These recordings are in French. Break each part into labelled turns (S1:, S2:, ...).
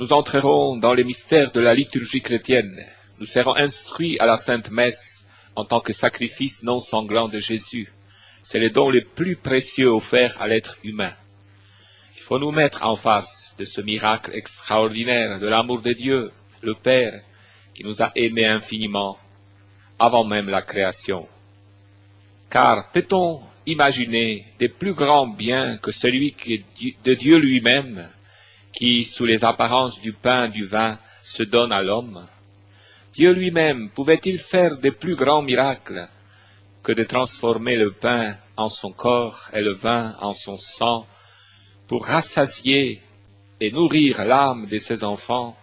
S1: Nous entrerons dans les mystères de la liturgie chrétienne. Nous serons instruits à la Sainte Messe en tant que sacrifice non sanglant de Jésus. C'est le don le plus précieux offert à l'être humain. Il faut nous mettre en face de ce miracle extraordinaire de l'amour de Dieu, le Père, qui nous a aimés infiniment avant même la création. Car peut-on imaginer des plus grands biens que celui de Dieu lui-même, qui, sous les apparences du pain et du vin, se donne à l'homme? Dieu lui-même pouvait-il faire de plus grands miracles que de transformer le pain en son corps et le vin en son sang pour rassasier et nourrir l'âme de ses enfants?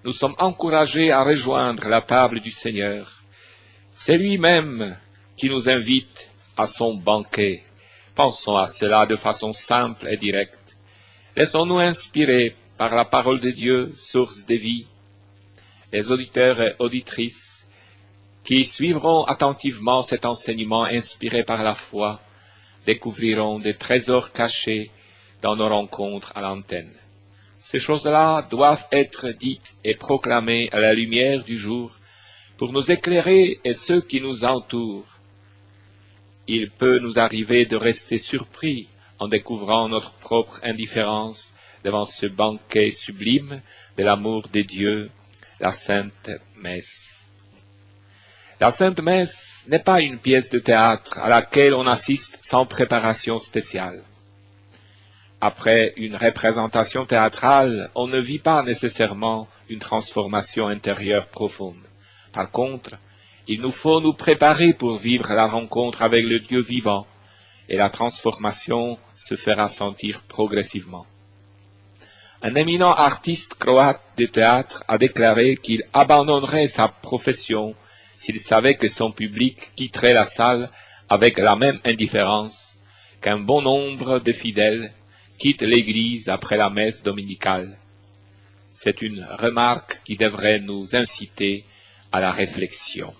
S1: Nous sommes encouragés à rejoindre la table du Seigneur. C'est lui-même qui nous invite à son banquet. Pensons à cela de façon simple et directe. Laissons-nous inspirer par la parole de Dieu, source de vie. Les auditeurs et auditrices qui suivront attentivement cet enseignement inspiré par la foi découvriront des trésors cachés dans nos rencontres à l'antenne. Ces choses-là doivent être dites et proclamées à la lumière du jour pour nous éclairer et ceux qui nous entourent. Il peut nous arriver de rester surpris en découvrant notre propre indifférence devant ce banquet sublime de l'amour de Dieu, la Sainte Messe. La Sainte Messe n'est pas une pièce de théâtre à laquelle on assiste sans préparation spéciale. Après une représentation théâtrale, on ne vit pas nécessairement une transformation intérieure profonde. Par contre, il nous faut nous préparer pour vivre la rencontre avec le Dieu vivant, et la transformation se fera sentir progressivement. Un éminent artiste croate de théâtre a déclaré qu'il abandonnerait sa profession s'il savait que son public quitterait la salle avec la même indifférence qu'un bon nombre de fidèles quittent l'église après la messe dominicale. C'est une remarque qui devrait nous inciter à la réflexion.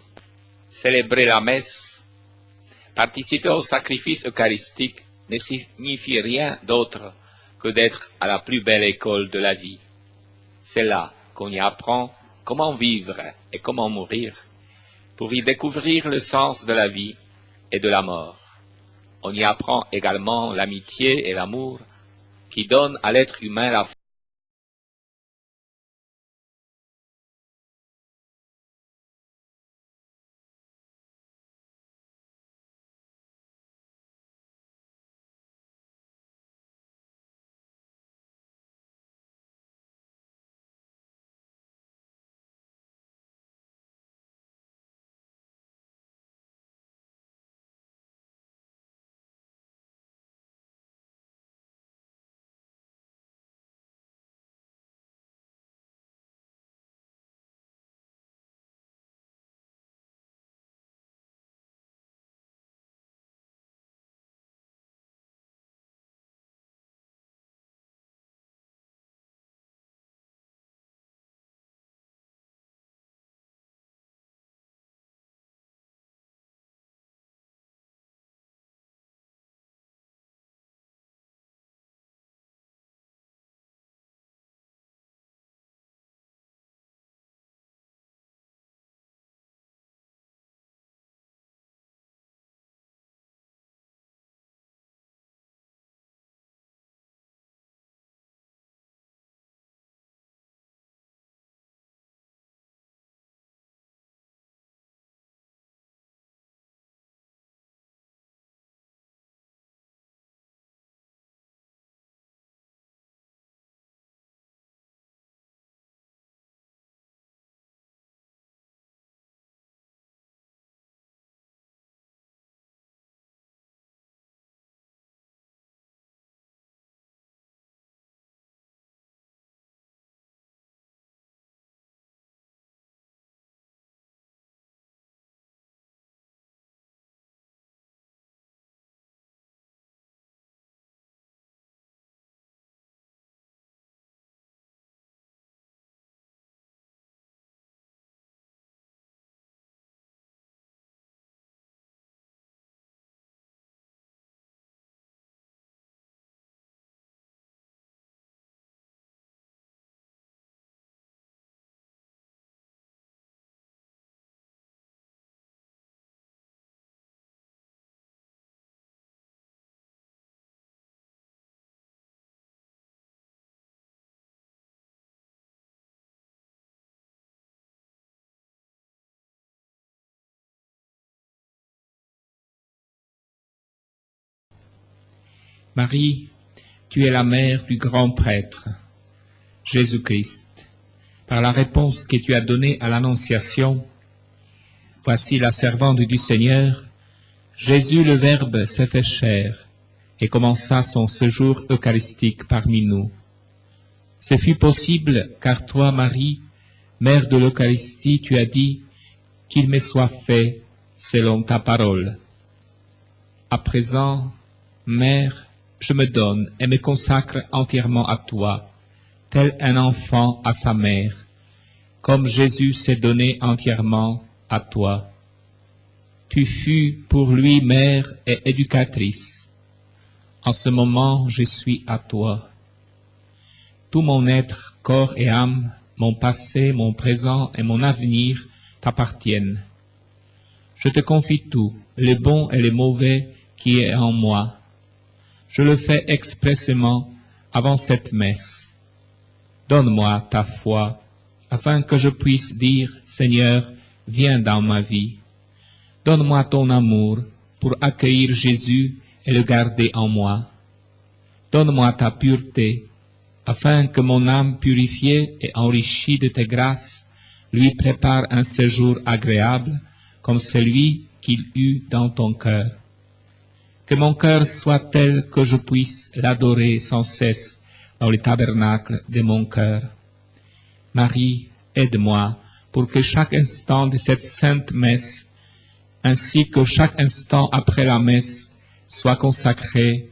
S1: Célébrer la messe, participer au sacrifice eucharistique ne signifie rien d'autre que d'être à la plus belle école de la vie. C'est là qu'on y apprend comment vivre et comment mourir, pour y découvrir le sens de la vie et de la mort. On y apprend également l'amitié et l'amour qui donnent à l'être humain la
S2: Marie, tu es la mère du grand prêtre, Jésus-Christ. Par la réponse que tu as donnée à l'Annonciation, voici la servante du Seigneur, Jésus le Verbe s'est fait chair et commença son séjour eucharistique parmi nous. Ce fut possible car toi, Marie, Mère de l'Eucharistie, tu as dit qu'il me soit fait selon ta parole. À présent, Mère, je me donne et me consacre entièrement à toi, tel un enfant à sa mère, comme Jésus s'est donné entièrement à toi. Tu fus pour lui mère et éducatrice. En ce moment, je suis à toi. Tout mon être, corps et âme, mon passé, mon présent et mon avenir t'appartiennent. Je te confie tout, le bon et le mauvais qui est en moi. Je le fais expressément avant cette messe. Donne-moi ta foi, afin que je puisse dire, Seigneur, viens dans ma vie. Donne-moi ton amour pour accueillir Jésus et le garder en moi. Donne-moi ta pureté, afin que mon âme purifiée et enrichie de tes grâces lui prépare un séjour agréable comme celui qu'il eut dans ton cœur. Que mon cœur soit tel que je puisse l'adorer sans cesse dans le tabernacle de mon cœur. Marie, aide-moi pour que chaque instant de cette sainte messe, ainsi que chaque instant après la messe, soit consacré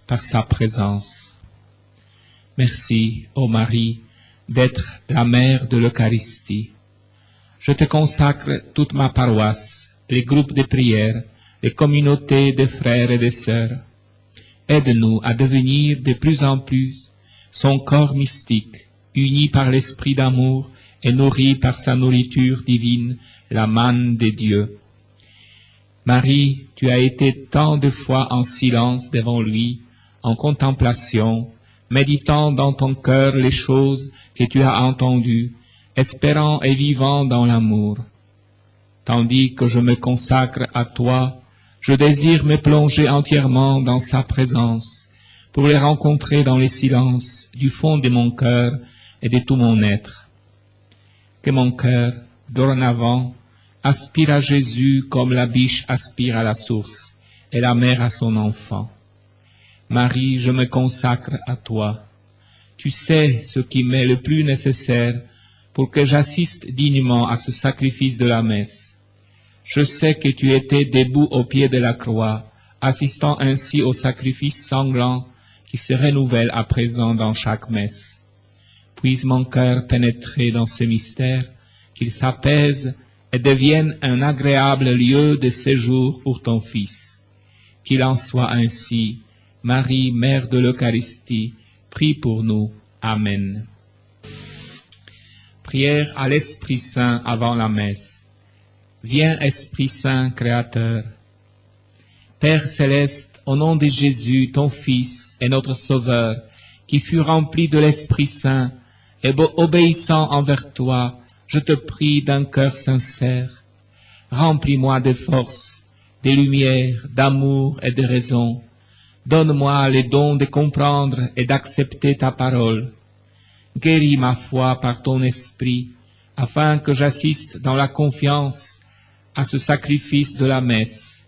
S2: par sa présence. Merci, ô Marie, d'être la mère de l'Eucharistie. Je te consacre toute ma paroisse, les groupes de prière, les communautés de frères et de sœurs. Aide-nous à devenir de plus en plus son corps mystique, uni par l'esprit d'amour et nourri par sa nourriture divine, la manne de Dieu. Marie, tu as été tant de fois en silence devant lui, en contemplation, méditant dans ton cœur les choses que tu as entendues, espérant et vivant dans l'amour. Tandis que je me consacre à toi, je désire me plonger entièrement dans sa présence, pour les rencontrer dans les silences du fond de mon cœur et de tout mon être. Que mon cœur, dorénavant, aspire à Jésus comme la biche aspire à la source et la mère à son enfant. Marie, je me consacre à toi. Tu sais ce qui m'est le plus nécessaire pour que j'assiste dignement à ce sacrifice de la messe. Je sais que tu étais debout au pied de la croix, assistant ainsi au sacrifice sanglant qui se renouvelle à présent dans chaque messe. Puisse mon cœur pénétrer dans ce mystère, qu'il s'apaise et devienne un agréable lieu de séjour pour ton Fils. Qu'il en soit ainsi. Marie, Mère de l'Eucharistie, prie pour nous. Amen. Prière à l'Esprit Saint avant la messe. Viens, Esprit Saint, Créateur. Père céleste, au nom de Jésus, ton Fils et notre Sauveur, qui fut rempli de l'Esprit Saint, et obéissant envers toi, je te prie d'un cœur sincère. Remplis-moi de force, de lumière, d'amour et de raison. Donne-moi les dons de comprendre et d'accepter ta parole. Guéris ma foi par ton esprit, afin que j'assiste dans la confiance à ce sacrifice de la messe.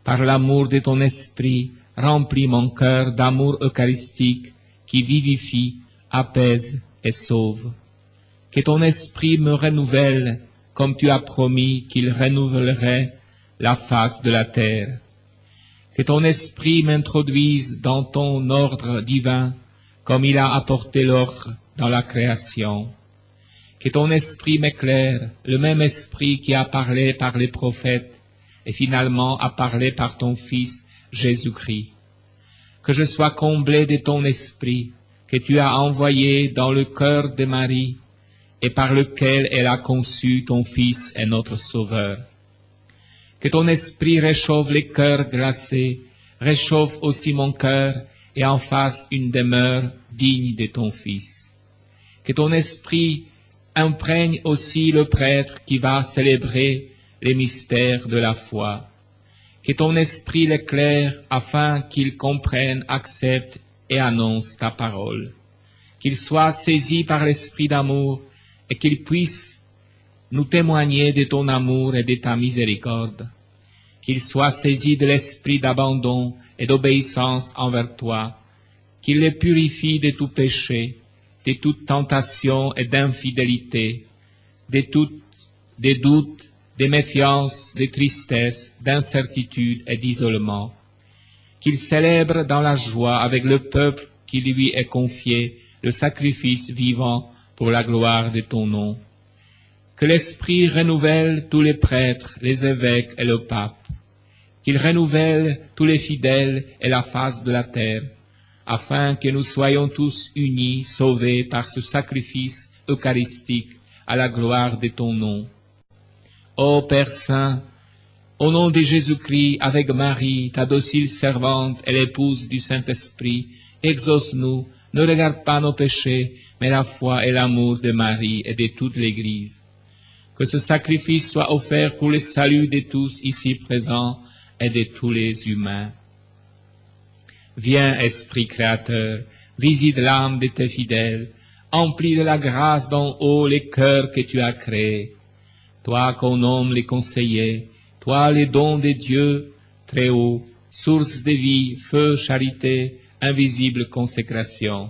S2: Par l'amour de ton esprit, remplis mon cœur d'amour eucharistique qui vivifie, apaise et sauve. Que ton esprit me renouvelle, comme tu as promis qu'il renouvellerait la face de la terre. Que ton esprit m'introduise dans ton ordre divin, comme il a apporté l'ordre dans la création. Que ton esprit m'éclaire, le même esprit qui a parlé par les prophètes et finalement a parlé par ton Fils Jésus-Christ. Que je sois comblé de ton esprit, que tu as envoyé dans le cœur de Marie et par lequel elle a conçu ton Fils et notre Sauveur. Que ton esprit réchauffe les cœurs glacés, réchauffe aussi mon cœur et en fasse une demeure digne de ton Fils. Que ton esprit imprègne aussi le prêtre qui va célébrer les mystères de la foi. Que ton esprit l'éclaire afin qu'il comprenne, accepte et annonce ta parole. Qu'il soit saisi par l'esprit d'amour et qu'il puisse nous témoigner de ton amour et de ta miséricorde. Qu'il soit saisi de l'esprit d'abandon et d'obéissance envers toi. Qu'il les purifie de tout péché, de toute tentation et d'infidélité, des doutes, des méfiances, des tristesses, d'incertitude et d'isolement. Qu'il célèbre dans la joie avec le peuple qui lui est confié le sacrifice vivant pour la gloire de ton nom. Que l'Esprit renouvelle tous les prêtres, les évêques et le pape. Qu'il renouvelle tous les fidèles et la face de la terre, afin que nous soyons tous unis, sauvés par ce sacrifice eucharistique à la gloire de ton nom. Ô Père Saint, au nom de Jésus-Christ, avec Marie, ta docile servante et l'épouse du Saint-Esprit, exauce-nous, ne regarde pas nos péchés, mais la foi et l'amour de Marie et de toute l'Église. Que ce sacrifice soit offert pour le salut de tous ici présents et de tous les humains. Viens, Esprit Créateur, visite l'âme de tes fidèles, emplis de la grâce d'en haut les cœurs que tu as créés. Toi qu'on nomme les conseillers, toi les dons de Dieu, très haut, source de vie, feu, charité, invisible consécration.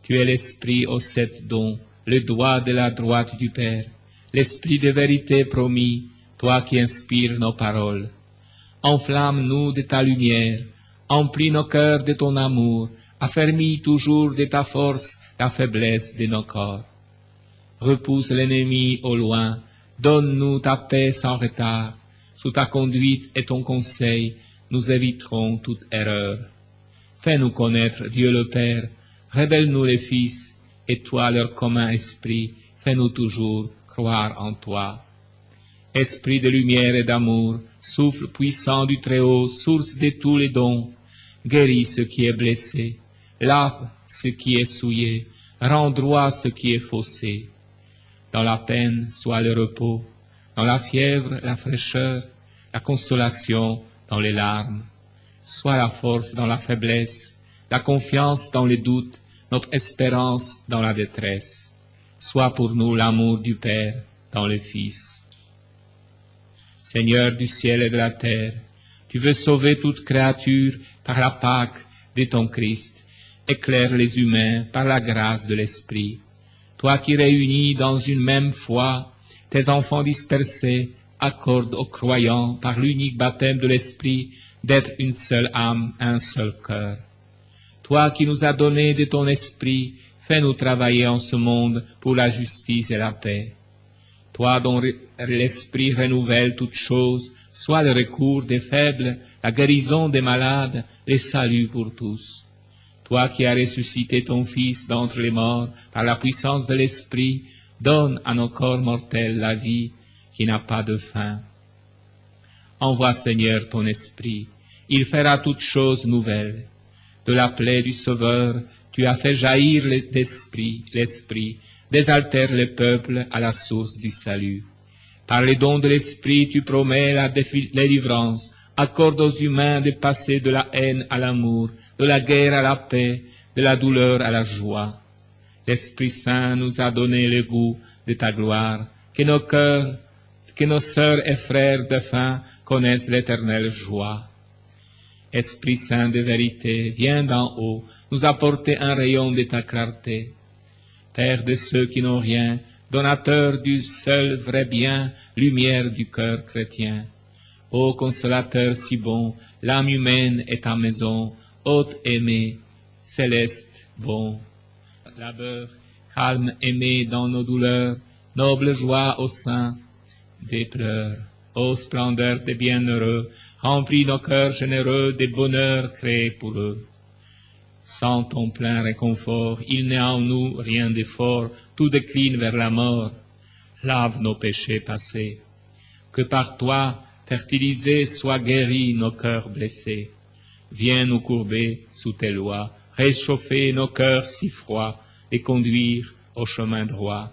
S2: Tu es l'Esprit aux 7 dons, le doigt de la droite du Père, l'Esprit de vérité promis, toi qui inspires nos paroles. Enflamme-nous de ta lumière, emplis nos cœurs de ton amour, affermis toujours de ta force la faiblesse de nos corps. Repousse l'ennemi au loin, donne-nous ta paix sans retard. Sous ta conduite et ton conseil, nous éviterons toute erreur. Fais-nous connaître Dieu le Père, révèle-nous les Fils, et toi leur commun esprit, fais-nous toujours croire en toi. Esprit de lumière et d'amour, souffle puissant du Très-Haut, source de tous les dons, guéris ce qui est blessé, lave ce qui est souillé, rends droit ce qui est faussé. Dans la peine soit le repos, dans la fièvre la fraîcheur, la consolation dans les larmes. Soit la force dans la faiblesse, la confiance dans les doutes, notre espérance dans la détresse. Soit pour nous l'amour du Père dans le Fils. Seigneur du ciel et de la terre, tu veux sauver toute créature par la Pâque de ton Christ. Éclaire les humains par la grâce de l'Esprit. Toi qui réunis dans une même foi tes enfants dispersés, accorde aux croyants par l'unique baptême de l'Esprit d'être une seule âme, un seul cœur. Toi qui nous as donné de ton Esprit, fais-nous travailler en ce monde pour la justice et la paix. Toi dont l'Esprit renouvelle toutes choses, sois le recours des faibles, la guérison des malades, le salut pour tous. Toi qui as ressuscité ton Fils d'entre les morts par la puissance de l'Esprit, donne à nos corps mortels la vie qui n'a pas de fin. Envoie, Seigneur, ton Esprit, il fera toutes choses nouvelles. De la plaie du Sauveur, tu as fait jaillir l'Esprit, désaltère le peuple à la source du salut. Par les dons de l'Esprit, tu promets la délivrance, accorde aux humains de passer de la haine à l'amour, de la guerre à la paix, de la douleur à la joie. L'Esprit Saint nous a donné le goût de ta gloire, que nos sœurs et frères défunts connaissent l'éternelle joie. Esprit Saint de vérité, viens d'en haut, nous apporter un rayon de ta clarté. Père de ceux qui n'ont rien, donateur du seul vrai bien, lumière du cœur chrétien. Ô consolateur si bon, l'âme humaine est ta maison, hôte aimé, céleste bon. Labeur, calme aimé dans nos douleurs, noble joie au sein des pleurs. Ô splendeur des bienheureux, remplis nos cœurs généreux des bonheurs créés pour eux. Sans ton plein réconfort, il n'est en nous rien de fort, tout décline vers la mort. Lave nos péchés passés. Que par toi, fertilisés, soient guéris nos cœurs blessés. Viens nous courber sous tes lois, réchauffer nos cœurs si froids et conduire au chemin droit.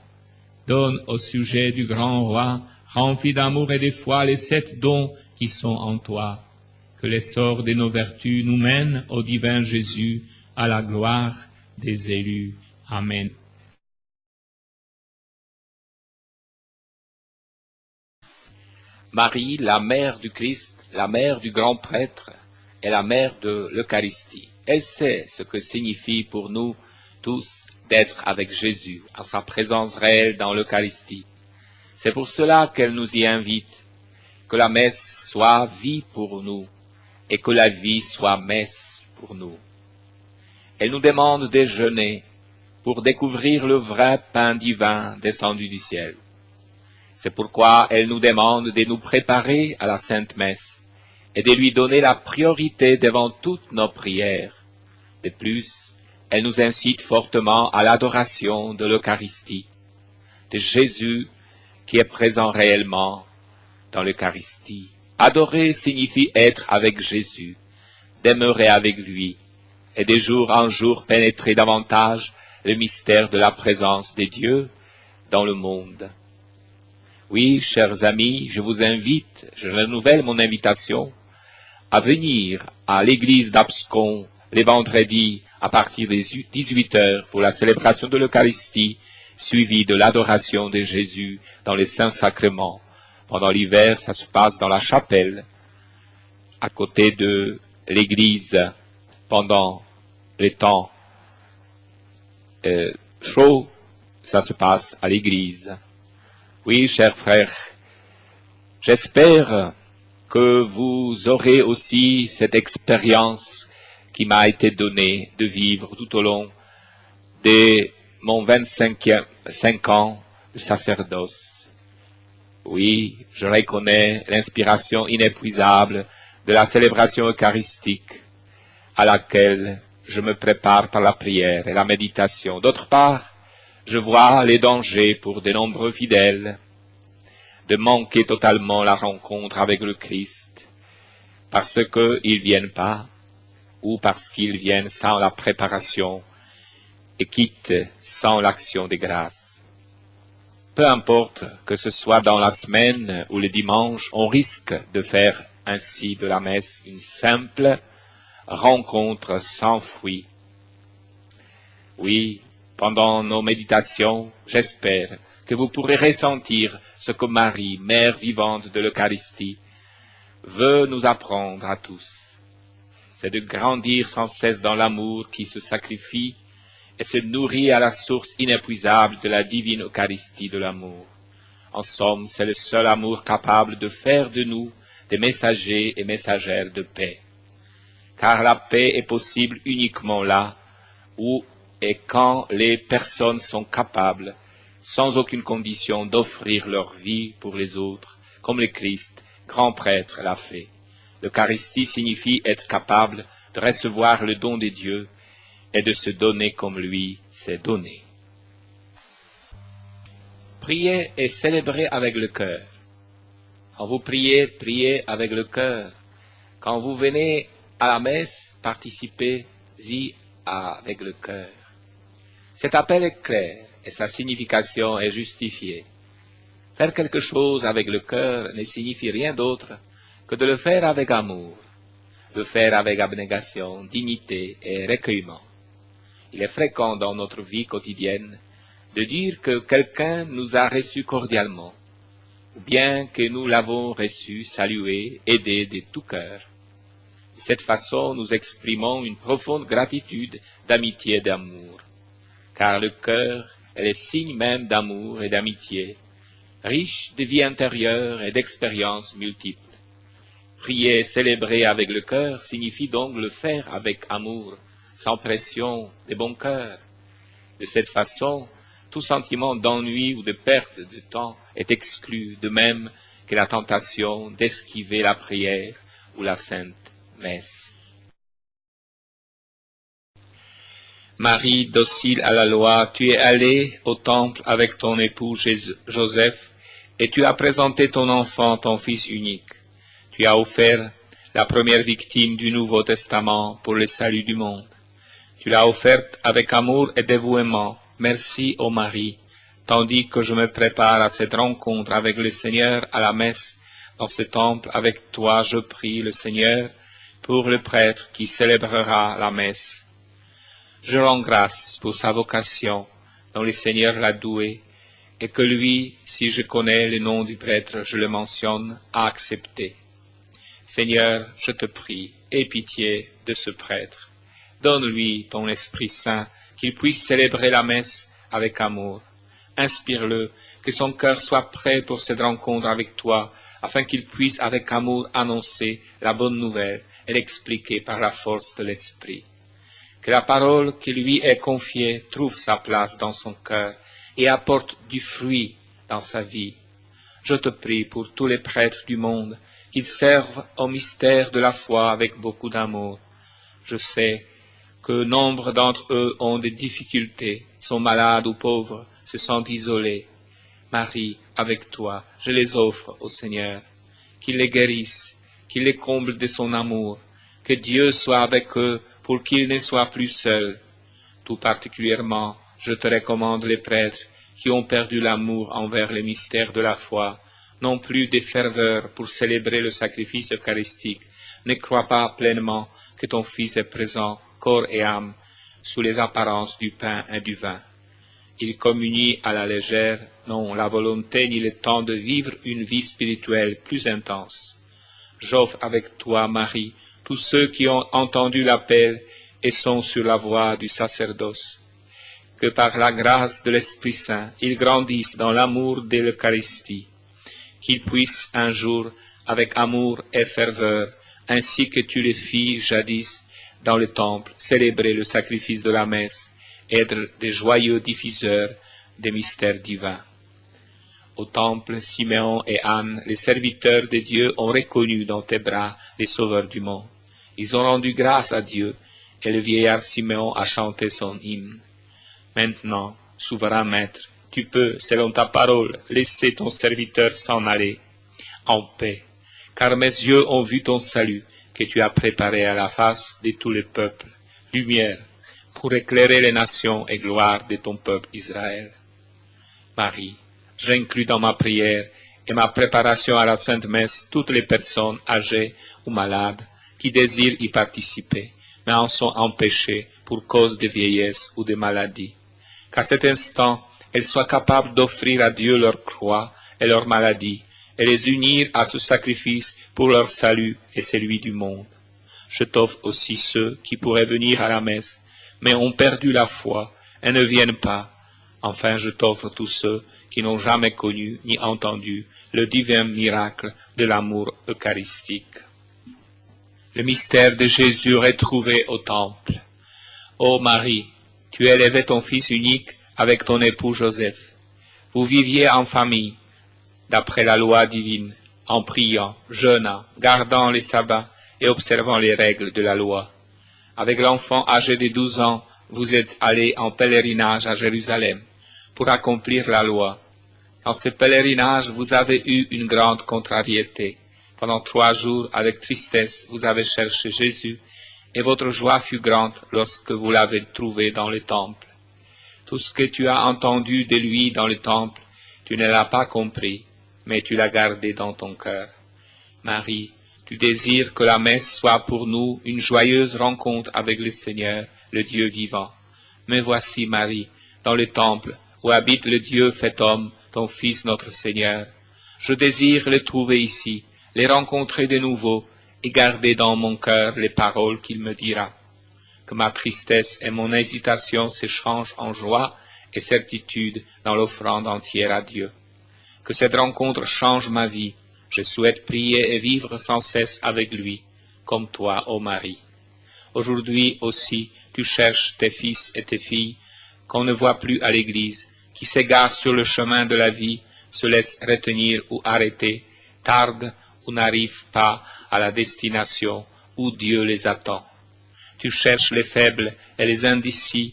S2: Donne au sujet du grand roi, rempli d'amour et de foi, les 7 dons qui sont en toi. que l'essor de nos vertus nous mène au divin Jésus, à la gloire des élus. Amen.
S1: Marie, la mère du Christ, la mère du grand prêtre, est la mère de l'Eucharistie. Elle sait ce que signifie pour nous tous d'être avec Jésus, à sa présence réelle dans l'Eucharistie. C'est pour cela qu'elle nous y invite, que la messe soit vie pour nous, et que la vie soit messe pour nous. Elle nous demande de jeûner pour découvrir le vrai pain divin descendu du ciel. C'est pourquoi elle nous demande de nous préparer à la Sainte Messe et de lui donner la priorité devant toutes nos prières. De plus, elle nous incite fortement à l'adoration de l'Eucharistie, de Jésus qui est présent réellement dans l'Eucharistie. Adorer signifie être avec Jésus, demeurer avec lui, et de jour en jour pénétrer davantage le mystère de la présence de Dieu dans le monde. Oui, chers amis, je vous invite, je renouvelle mon invitation, à venir à l'église d'Abscon les vendredis à partir des 18 heures pour la célébration de l'Eucharistie, suivie de l'adoration de Jésus dans les saints sacrements. Pendant l'hiver, ça se passe dans la chapelle, à côté de l'église, pendant les temps chauds, ça se passe à l'église. Oui, chers frères, j'espère que vous aurez aussi cette expérience qui m'a été donnée de vivre tout au long de mon 25 ans de sacerdoce. Oui, je reconnais l'inspiration inépuisable de la célébration eucharistique à laquelle je me prépare par la prière et la méditation. D'autre part, je vois les dangers pour de nombreux fidèles de manquer totalement la rencontre avec le Christ parce qu'ils viennent pas ou parce qu'ils viennent sans la préparation et quittent sans l'action des grâces. Peu importe que ce soit dans la semaine ou le dimanche, on risque de faire ainsi de la messe une simple rencontre sans fruit. Oui, pendant nos méditations, j'espère que vous pourrez ressentir ce que Marie, mère vivante de l'Eucharistie, veut nous apprendre à tous. C'est de grandir sans cesse dans l'amour qui se sacrifie et se nourrit à la source inépuisable de la divine Eucharistie de l'amour. En somme, c'est le seul amour capable de faire de nous des messagers et messagères de paix. Car la paix est possible uniquement là où et quand les personnes sont capables, sans aucune condition, d'offrir leur vie pour les autres, comme le Christ, grand prêtre, l'a fait. L'Eucharistie signifie être capable de recevoir le don de Dieu et de se donner comme lui s'est donné. Priez et célébrez avec le cœur. Quand vous priez, priez avec le cœur. Quand vous venez à la messe, participez-y avec le cœur. Cet appel est clair et sa signification est justifiée. Faire quelque chose avec le cœur ne signifie rien d'autre que de le faire avec amour, le faire avec abnégation, dignité et recueillement. Il est fréquent dans notre vie quotidienne de dire que quelqu'un nous a reçus cordialement, ou bien que nous l'avons reçu, salué, aidé de tout cœur. De cette façon, nous exprimons une profonde gratitude, d'amitié et d'amour, car le cœur est le signe même d'amour et d'amitié, riche de vie intérieure et d'expériences multiples. Prier et célébrer avec le cœur signifie donc le faire avec amour, sans pression, de bon cœur. De cette façon, tout sentiment d'ennui ou de perte de temps est exclu, de même que la tentation d'esquiver la prière ou la sainte messe. Marie, docile à la loi, tu es allée au temple avec ton époux Joseph, et tu as présenté ton enfant, ton fils unique. Tu as offert la première victime du Nouveau Testament pour le salut du monde. Tu l'as offerte avec amour et dévouement. Merci, ô Marie, tandis que je me prépare à cette rencontre avec le Seigneur à la messe, dans ce temple avec toi je prie le Seigneur pour le prêtre qui célébrera la messe. Je rends grâce pour sa vocation dont le Seigneur l'a doué, et que lui, si je connais le nom du prêtre, je le mentionne, a accepté. Seigneur, je te prie, aie pitié de ce prêtre. Donne-lui ton Esprit Saint, qu'il puisse célébrer la messe avec amour. Inspire-le, que son cœur soit prêt pour cette rencontre avec toi, afin qu'il puisse avec amour annoncer la bonne nouvelle et l'expliquer par la force de l'Esprit. Que la parole qui lui est confiée trouve sa place dans son cœur et apporte du fruit dans sa vie. Je te prie pour tous les prêtres du monde, qu'ils servent au mystère de la foi avec beaucoup d'amour. Je sais que nombre d'entre eux ont des difficultés, sont malades ou pauvres, se sentent isolés. Marie, avec toi, je les offre au Seigneur. Qu'il les guérisse, qu'il les comble de son amour, que Dieu soit avec eux pour qu'ils ne soient plus seuls. Tout particulièrement, je te recommande les prêtres qui ont perdu l'amour envers les mystères de la foi, non plus des ferveurs pour célébrer le sacrifice eucharistique. Ne crois pas pleinement que ton Fils est présent, corps et âme, sous les apparences du pain et du vin. Il communie à la légère, non la volonté ni le temps de vivre une vie spirituelle plus intense. J'offre avec toi, Marie, tous ceux qui ont entendu l'appel et sont sur la voie du sacerdoce. Que par la grâce de l'Esprit Saint, ils grandissent dans l'amour de l'Eucharistie, qu'ils puissent un jour, avec amour et ferveur, ainsi que tu les fis jadis dans le temple, célébrer le sacrifice de la messe, être des joyeux diffuseurs des mystères divins. Au temple, Siméon et Anne, les serviteurs de Dieu, ont reconnu dans tes bras les sauveurs du monde. Ils ont rendu grâce à Dieu, et le vieillard Siméon a chanté son hymne. Maintenant, souverain maître, tu peux, selon ta parole, laisser ton serviteur s'en aller en paix, car mes yeux ont vu ton salut, que tu as préparé à la face de tous les peuples, lumière, pour éclairer les nations et gloire de ton peuple Israël. Marie, j'inclus dans ma prière et ma préparation à la Sainte Messe toutes les personnes âgées ou malades qui désirent y participer, mais en sont empêchées pour cause de vieillesse ou de maladie. Qu'à cet instant, elles soient capables d'offrir à Dieu leur croix et leur maladie, et les unir à ce sacrifice pour leur salut et celui du monde. Je t'offre aussi ceux qui pourraient venir à la messe, mais ont perdu la foi et ne viennent pas. Enfin, je t'offre tous ceux qui n'ont jamais connu ni entendu le divin miracle de l'amour eucharistique. Le mystère de Jésus retrouvé au temple. Ô Marie, tu élevais ton Fils unique avec ton époux Joseph. Vous viviez en famille, d'après la loi divine, en priant, jeûnant, gardant les sabbats et observant les règles de la loi. Avec l'enfant âgé de 12 ans, vous êtes allés en pèlerinage à Jérusalem pour accomplir la loi. Dans ce pèlerinage, vous avez eu une grande contrariété. Pendant 3 jours, avec tristesse, vous avez cherché Jésus, et votre joie fut grande lorsque vous l'avez trouvé dans le temple. Tout ce que tu as entendu de lui dans le temple, tu ne l'as pas compris, mais tu l'as gardé dans ton cœur. Marie, tu désires que la messe soit pour nous une joyeuse rencontre avec le Seigneur, le Dieu vivant. Me voici, Marie, dans le temple où habite le Dieu fait homme, ton Fils notre Seigneur. Je désire le trouver ici, les rencontrer de nouveau et garder dans mon cœur les paroles qu'il me dira. Que ma tristesse et mon hésitation s'échangent en joie et certitude dans l'offrande entière à Dieu. Que cette rencontre change ma vie. Je souhaite prier et vivre sans cesse avec lui, comme toi, ô Marie. Aujourd'hui aussi, tu cherches tes fils et tes filles qu'on ne voit plus à l'église, qui s'égarent sur le chemin de la vie, se laissent retenir ou arrêter, tardent ou n'arrivent pas à la destination où Dieu les attend. Tu cherches les faibles et les indécis,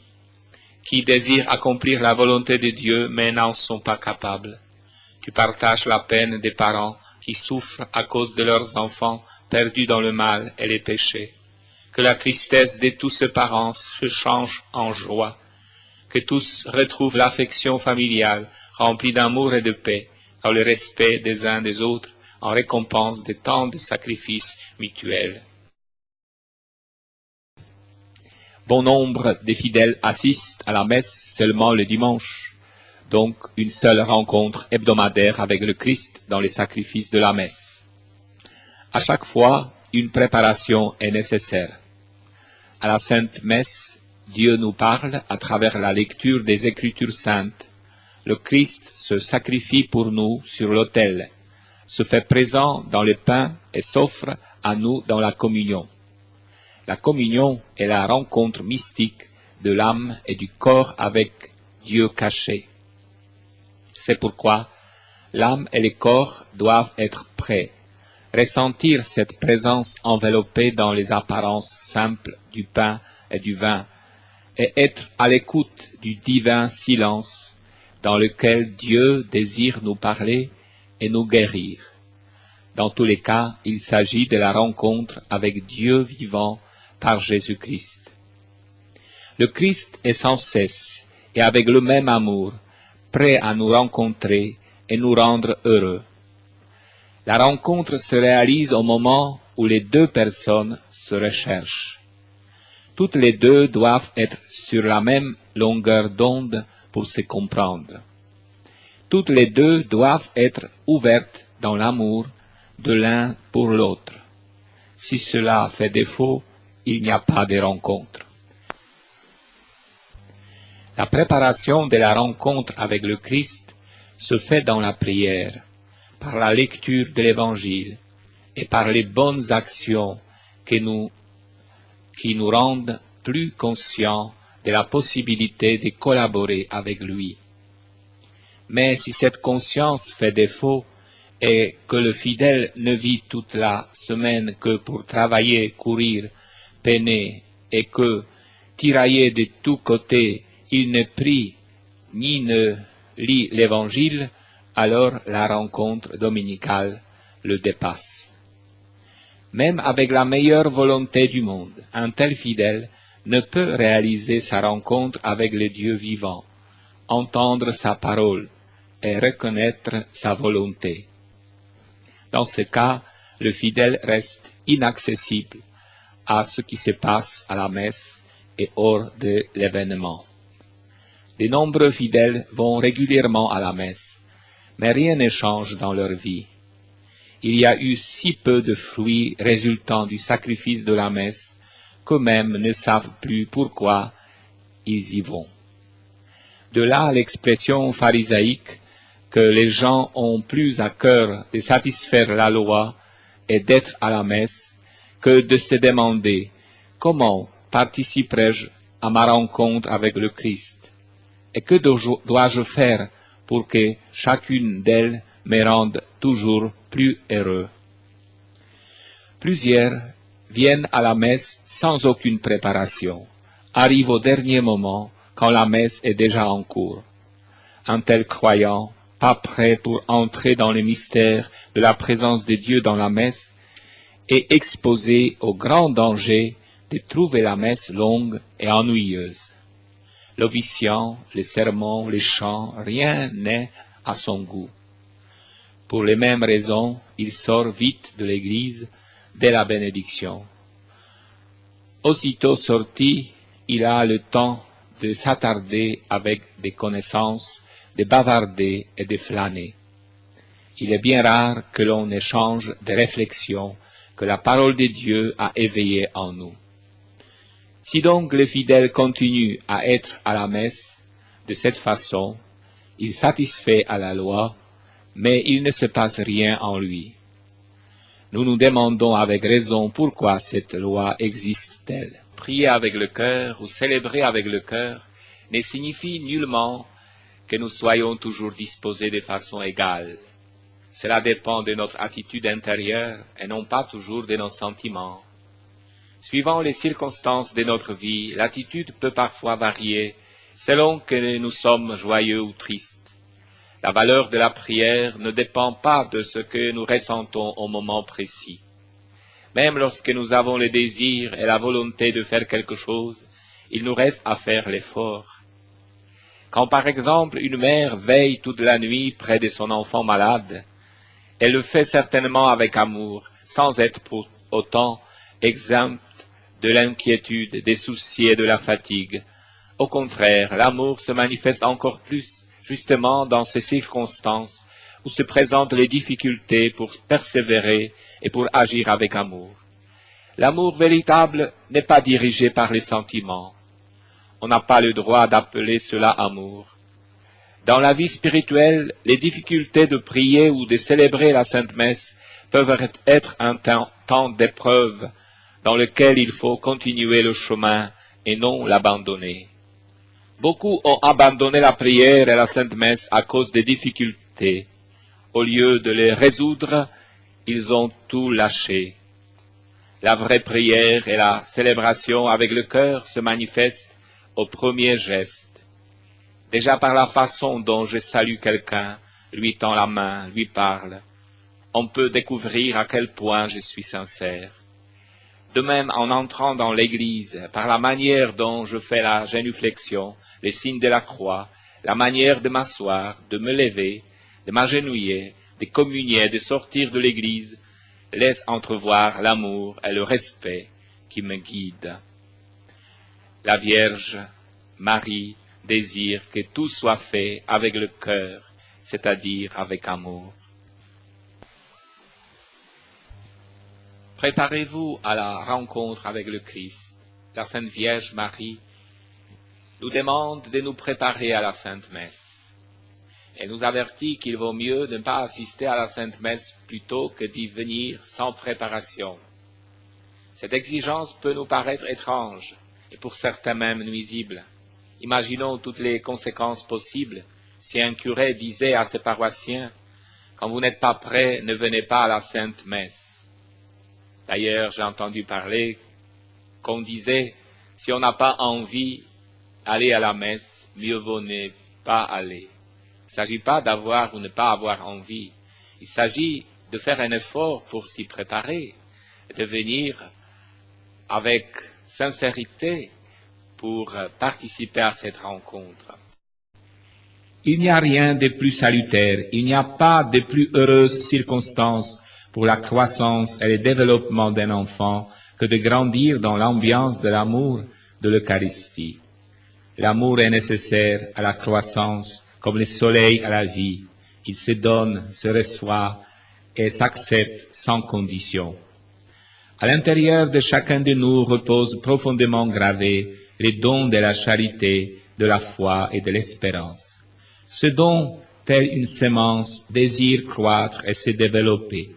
S1: qui désirent accomplir la volonté de Dieu mais n'en sont pas capables. Tu partages la peine des parents qui souffrent à cause de leurs enfants perdus dans le mal et les péchés. Que la tristesse de tous ces parents se change en joie, que tous retrouvent l'affection familiale remplie d'amour et de paix, dans le respect des uns des autres, en récompense de tant de sacrifices mutuels. Bon nombre des fidèles assistent à la messe seulement le dimanche, donc une seule rencontre hebdomadaire avec le Christ dans les sacrifices de la messe. À chaque fois, une préparation est nécessaire. À la Sainte Messe, Dieu nous parle à travers la lecture des Écritures saintes. Le Christ se sacrifie pour nous sur l'autel, se fait présent dans le pain et s'offre à nous dans la communion. La communion est la rencontre mystique de l'âme et du corps avec Dieu caché. C'est pourquoi l'âme et le corps doivent être prêts, ressentir cette présence enveloppée dans les apparences simples du pain et du vin, et être à l'écoute du divin silence dans lequel Dieu désire nous parler et nous guérir. Dans tous les cas, il s'agit de la rencontre avec Dieu vivant par Jésus-Christ. Le Christ est sans cesse et avec le même amour, prêt à nous rencontrer et nous rendre heureux. La rencontre se réalise au moment où les deux personnes se recherchent. Toutes les deux doivent être sur la même longueur d'onde pour se comprendre. Toutes les deux doivent être ouvertes dans l'amour de l'un pour l'autre. Si cela fait défaut, il n'y a pas de rencontre. La préparation de la rencontre avec le Christ se fait dans la prière, par la lecture de l'Évangile et par les bonnes actions qui nous rendent plus conscients de la possibilité de collaborer avec lui. Mais si cette conscience fait défaut et que le fidèle ne vit toute la semaine que pour travailler, courir, peiner, et que, tiraillé de tous côtés, il ne prie ni ne lit l'Évangile, alors la rencontre dominicale le dépasse. Même avec la meilleure volonté du monde, un tel fidèle ne peut réaliser sa rencontre avec le Dieu vivant, entendre sa parole et reconnaître sa volonté. Dans ce cas, le fidèle reste inaccessible à ce qui se passe à la messe et hors de l'événement. De nombreux fidèles vont régulièrement à la messe, mais rien ne change dans leur vie. Il y a eu si peu de fruits résultant du sacrifice de la messe qu'eux-mêmes ne savent plus pourquoi ils y vont. De là l'expression pharisaïque que les gens ont plus à cœur de satisfaire la loi et d'être à la messe que de se demander comment participerai-je à ma rencontre avec le Christ et que dois-je faire pour que chacune d'elles me rende toujours plus heureux. Plusieurs viennent à la messe sans aucune préparation, arrivent au dernier moment quand la messe est déjà en cours. Un tel croyant, pas prêt pour entrer dans le mystère de la présence de Dieu dans la messe, est exposé au grand danger de trouver la messe longue et ennuyeuse. L'officiant, les sermons, les chants, rien n'est à son goût. Pour les mêmes raisons, il sort vite de l'église dès la bénédiction. Aussitôt sorti, il a le temps de s'attarder avec des connaissances, de bavarder et de flâner. Il est bien rare que l'on échange des réflexions que la parole de Dieu a éveillées en nous. Si donc le fidèle continue à être à la messe de cette façon, il satisfait à la loi, mais il ne se passe rien en lui. Nous nous demandons avec raison pourquoi cette loi existe-t-elle. Prier avec le cœur ou célébrer avec le cœur ne signifie nullement que nous soyons toujours disposés de façon égale. Cela dépend de notre attitude intérieure et non pas toujours de nos sentiments. Suivant les circonstances de notre vie, l'attitude peut parfois varier selon que nous sommes joyeux ou tristes. La valeur de la prière ne dépend pas de ce que nous ressentons au moment précis. Même lorsque nous avons le désir et la volonté de faire quelque chose, il nous reste à faire l'effort. Quand par exemple une mère veille toute la nuit près de son enfant malade, elle le fait certainement avec amour, sans être pour autant exempte de l'inquiétude, des soucis et de la fatigue. Au contraire, l'amour se manifeste encore plus, justement dans ces circonstances où se présentent les difficultés pour persévérer et pour agir avec amour. L'amour véritable n'est pas dirigé par les sentiments. On n'a pas le droit d'appeler cela amour. Dans la vie spirituelle, les difficultés de prier ou de célébrer la Sainte Messe peuvent être un temps d'épreuve dans lequel il faut continuer le chemin et non l'abandonner. Beaucoup ont abandonné la prière et la Sainte Messe à cause des difficultés. Au lieu de les résoudre, ils ont tout lâché. La vraie prière et la célébration avec le cœur se manifestent au premier geste. Déjà par la façon dont je salue quelqu'un, lui tends la main, lui parle, on peut découvrir à quel point je suis sincère. De même, en entrant dans l'église, par la manière dont je fais la génuflexion, les signes de la croix, la manière de m'asseoir, de me lever, de m'agenouiller, de communier, de sortir de l'église, laisse entrevoir l'amour et le respect qui me guident. La Vierge Marie désire que tout soit fait avec le cœur, c'est-à-dire avec amour. Préparez-vous à la rencontre avec le Christ. La Sainte Vierge Marie nous demande de nous préparer à la Sainte Messe. Elle nous avertit qu'il vaut mieux de ne pas assister à la Sainte Messe plutôt que d'y venir sans préparation. Cette exigence peut nous paraître étrange et pour certains même nuisible. Imaginons toutes les conséquences possibles si un curé disait à ses paroissiens « Quand vous n'êtes pas prêts, ne venez pas à la Sainte Messe ». D'ailleurs, j'ai entendu parler qu'on disait « Si on n'a pas envie d'aller à la messe, mieux vaut ne pas aller ». Il ne s'agit pas d'avoir ou ne pas avoir envie. Il s'agit de faire un effort pour s'y préparer, de venir avec sincérité pour participer à cette rencontre.
S2: Il n'y a rien de plus salutaire, il n'y a pas de plus heureuse circonstance pour la croissance et le développement d'un enfant que de grandir dans l'ambiance de l'amour de l'Eucharistie. L'amour est nécessaire à la croissance comme le soleil à la vie. Il se donne, se reçoit et s'accepte sans condition. À l'intérieur de chacun de nous repose profondément gravé les dons de la charité, de la foi et de l'espérance. Ce don, tel une semence, désire croître et se développer.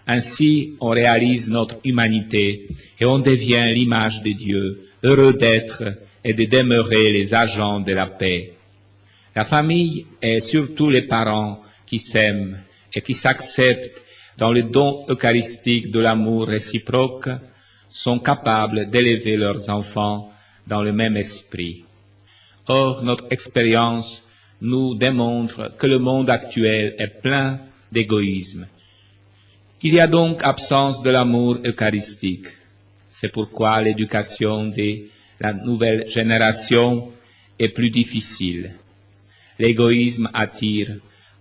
S2: Ainsi, on réalise notre humanité et on devient l'image de Dieu, heureux d'être et de demeurer les agents de la paix. La famille et surtout les parents qui s'aiment et qui s'acceptent dans le don eucharistique de l'amour réciproque sont capables d'élever leurs enfants dans le même esprit. Or, notre expérience nous démontre que le monde actuel est plein d'égoïsme. Il y a donc absence de l'amour eucharistique. C'est pourquoi l'éducation de la nouvelle génération est plus difficile. L'égoïsme attire,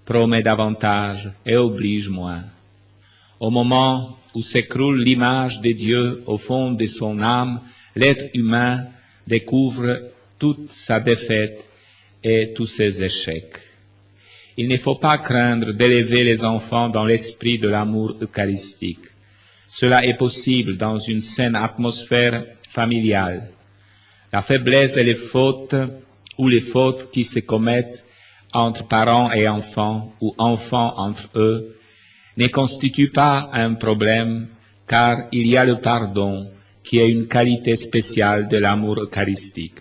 S2: promet davantage et oblige moins. Au moment où s'écroule l'image de Dieu au fond de son âme, l'être humain découvre toute sa défaite et tous ses échecs. Il ne faut pas craindre d'élever les enfants dans l'esprit de l'amour eucharistique. Cela est possible dans une saine atmosphère familiale. La faiblesse et les fautes, ou les fautes qui se commettent entre parents et enfants, ou enfants entre eux, ne constituent pas un problème, car il y a le pardon, qui est une qualité spéciale de l'amour eucharistique.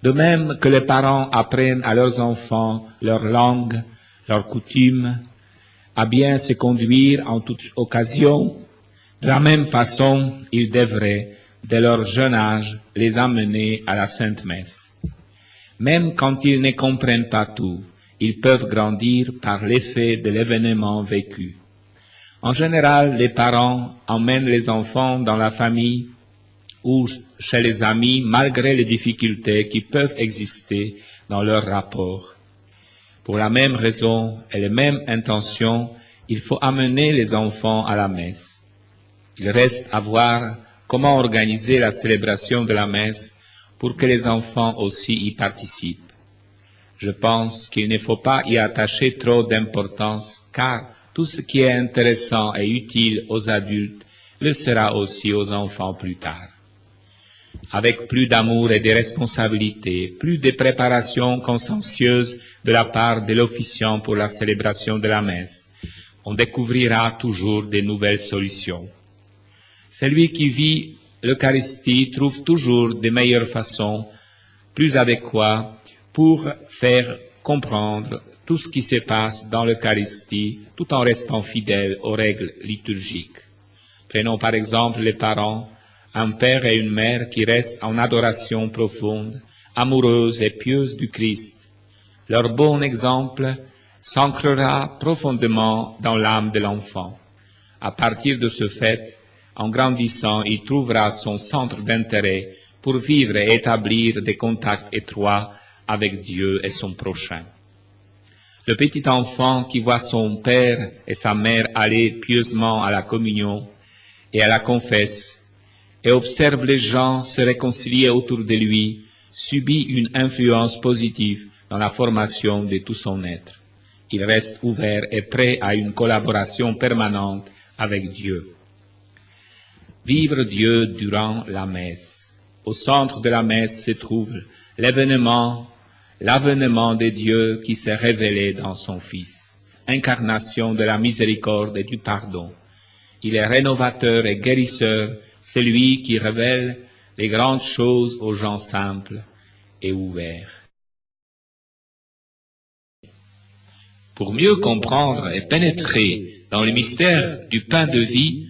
S2: De même que les parents apprennent à leurs enfants leur langue, leurs coutumes, à bien se conduire en toute occasion, de la même façon, ils devraient, dès leur jeune âge, les amener à la Sainte Messe. Même quand ils ne comprennent pas tout, ils peuvent grandir par l'effet de l'événement vécu. En général, les parents emmènent les enfants dans la famille ou chez les amis malgré les difficultés qui peuvent exister dans leur rapport. Pour la même raison et les mêmes intentions, il faut amener les enfants à la messe. Il reste à voir comment organiser la célébration de la messe pour que les enfants aussi y participent. Je pense qu'il ne faut pas y attacher trop d'importance, car tout ce qui est intéressant et utile aux adultes le sera aussi aux enfants plus tard. Avec plus d'amour et de responsabilité, plus de préparation consciencieuse de la part de l'officiant pour la célébration de la messe, on découvrira toujours de nouvelles solutions. Celui qui vit l'Eucharistie trouve toujours de meilleures façons, plus adéquates, pour faire comprendre tout ce qui se passe dans l'Eucharistie, tout en restant fidèle aux règles liturgiques. Prenons par exemple les parents, un père et une mère qui restent en adoration profonde, amoureuse et pieuse du Christ. Leur bon exemple s'ancrera profondément dans l'âme de l'enfant. À partir de ce fait, en grandissant, il trouvera son centre d'intérêt pour vivre et établir des contacts étroits avec Dieu et son prochain. Le petit enfant qui voit son père et sa mère aller pieusement à la communion et à la confesse, et observe les gens se réconcilier autour de lui, subit une influence positive dans la formation de tout son être. Il reste ouvert et prêt à une collaboration permanente avec Dieu. Vivre Dieu durant la messe. Au centre de la messe se trouve l'avènement de Dieu qui s'est révélé dans son Fils, incarnation de la miséricorde et du pardon. Il est rénovateur et guérisseur, celui qui révèle les grandes choses aux gens simples et ouverts. Pour mieux comprendre et pénétrer dans le mystère du pain de vie,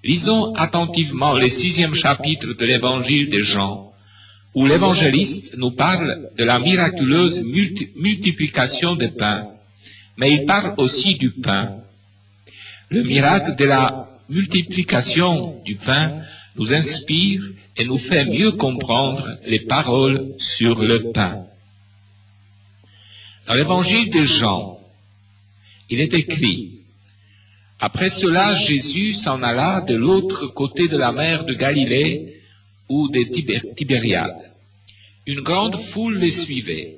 S2: lisons attentivement le 6e chapitre de l'évangile de Jean, où l'évangéliste nous parle de la miraculeuse multiplication des pains, mais il parle aussi du pain. Le miracle de la multiplication du pain nous inspire et nous fait mieux comprendre les paroles sur le pain. Dans l'évangile de Jean, il est écrit: après cela, Jésus s'en alla de l'autre côté de la mer de Galilée ou de Tibériade. Une grande foule le suivait,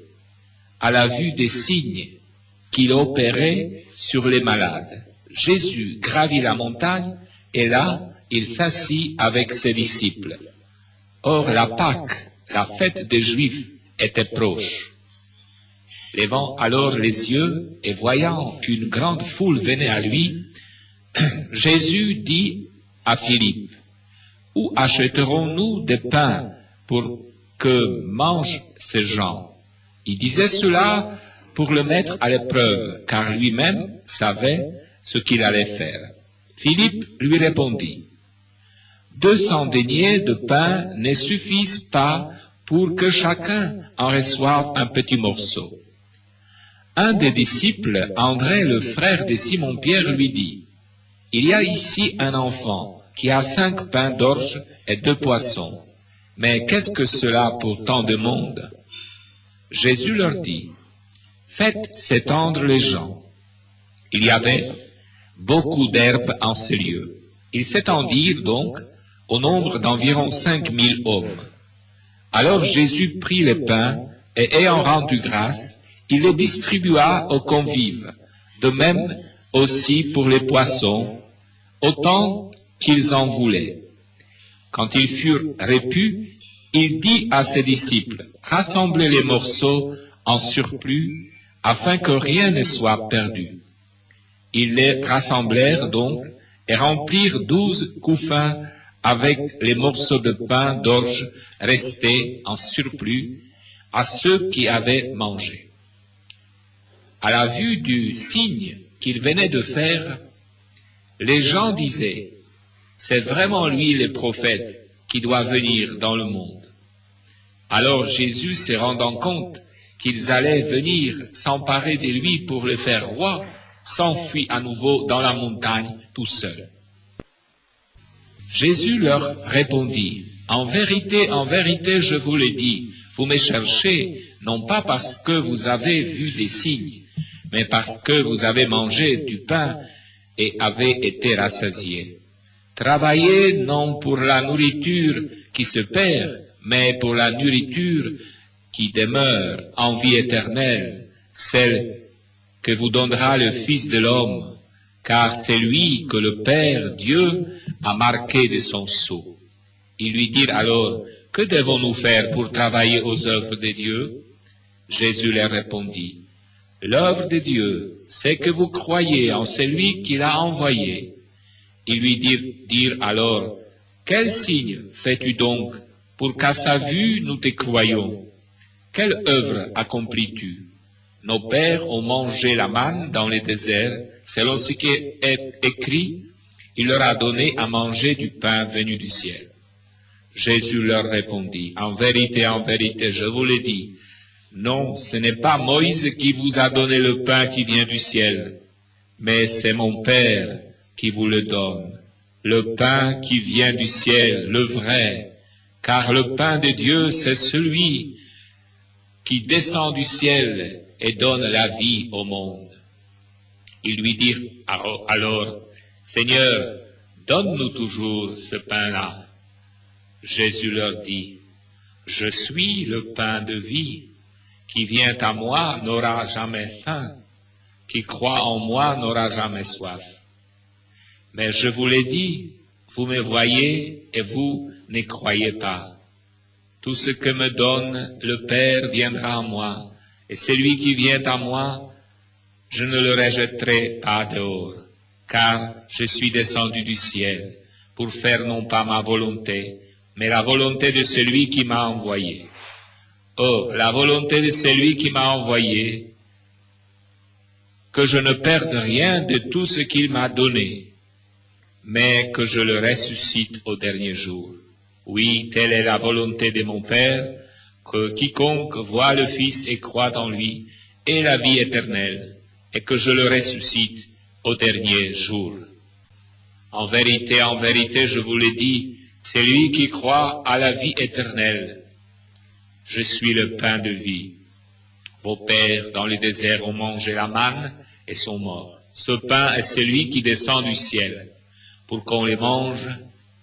S2: à la vue des signes qu'il opérait sur les malades. Jésus gravit la montagne et là, il s'assit avec ses disciples. Or, la Pâque, la fête des Juifs, était proche. Levant alors les yeux et voyant qu'une grande foule venait à lui, Jésus dit à Philippe: où achèterons-nous des pains pour que mangent ces gens? Il disait cela pour le mettre à l'épreuve, car lui-même savait ce qu'il allait faire. Philippe lui répondit: 200 deniers de pain ne suffisent pas pour que chacun en reçoive un petit morceau. Un des disciples, André, le frère de Simon-Pierre, lui dit: il y a ici un enfant qui a 5 pains d'orge et 2 poissons. Mais qu'est-ce que cela pour tant de monde? Jésus leur dit: faites s'étendre les gens. Il y avait beaucoup d'herbes en ce lieu. Ils s'étendirent donc au nombre d'environ 5000 hommes. Alors Jésus prit les pains et ayant rendu grâce, il les distribua aux convives, de même aussi pour les poissons, autant qu'ils en voulaient. Quand ils furent repus, il dit à ses disciples: rassemblez les morceaux en surplus, afin que rien ne soit perdu. Ils les rassemblèrent donc et remplirent 12 couffins avec les morceaux de pain d'orge restés en surplus à ceux qui avaient mangé. À la vue du signe qu'il venait de faire, les gens disaient: c'est vraiment lui le prophète qui doit venir dans le monde. Alors Jésus, se rendant compte qu'ils allaient venir s'emparer de lui pour le faire roi, s'enfuit à nouveau dans la montagne tout seul. Jésus leur répondit: en vérité, je vous le dis, vous me cherchez, non pas parce que vous avez vu des signes, mais parce que vous avez mangé du pain et avez été rassasiés. Travaillez non pour la nourriture qui se perd, mais pour la nourriture qui demeure en vie éternelle, celle que vous donnera le Fils de l'homme, car c'est lui que le Père Dieu a marqué de son sceau. Ils lui dirent alors, que devons-nous faire pour travailler aux œuvres de Dieu? Jésus leur répondit, l'œuvre de Dieu, c'est que vous croyez en celui qui l'a envoyé. Ils lui dirent alors, quel signe fais-tu donc pour qu'à sa vue nous te croyions? Quelle œuvre accomplis-tu? Nos pères ont mangé la manne dans le désert, selon ce qui est écrit, il leur a donné à manger du pain venu du ciel. Jésus leur répondit, en vérité, je vous le dis, non, ce n'est pas Moïse qui vous a donné le pain qui vient du ciel, mais c'est mon Père qui vous le donne, le pain qui vient du ciel, le vrai, car le pain de Dieu, c'est celui qui descend du ciel et donne la vie au monde. Ils lui dirent alors, Seigneur, donne-nous toujours ce pain-là. Jésus leur dit, je suis le pain de vie, qui vient à moi n'aura jamais faim, qui croit en moi n'aura jamais soif. Mais je vous l'ai dit, vous me voyez et vous ne croyez pas. Tout ce que me donne le Père viendra à moi, et celui qui vient à moi, je ne le rejetterai pas dehors, car je suis descendu du ciel pour faire non pas ma volonté, mais la volonté de celui qui m'a envoyé. Oh, la volonté de celui qui m'a envoyé, que je ne perde rien de tout ce qu'il m'a donné, mais que je le ressuscite au dernier jour. Oui, telle est la volonté de mon Père, que quiconque voit le Fils et croit en lui ait la vie éternelle, et que je le ressuscite au dernier jour. En vérité, je vous le dis, celui qui croit à la vie éternelle, je suis le pain de vie. Vos pères dans le désert ont mangé la manne et sont morts. Ce pain est celui qui descend du ciel, pour qu'on le mange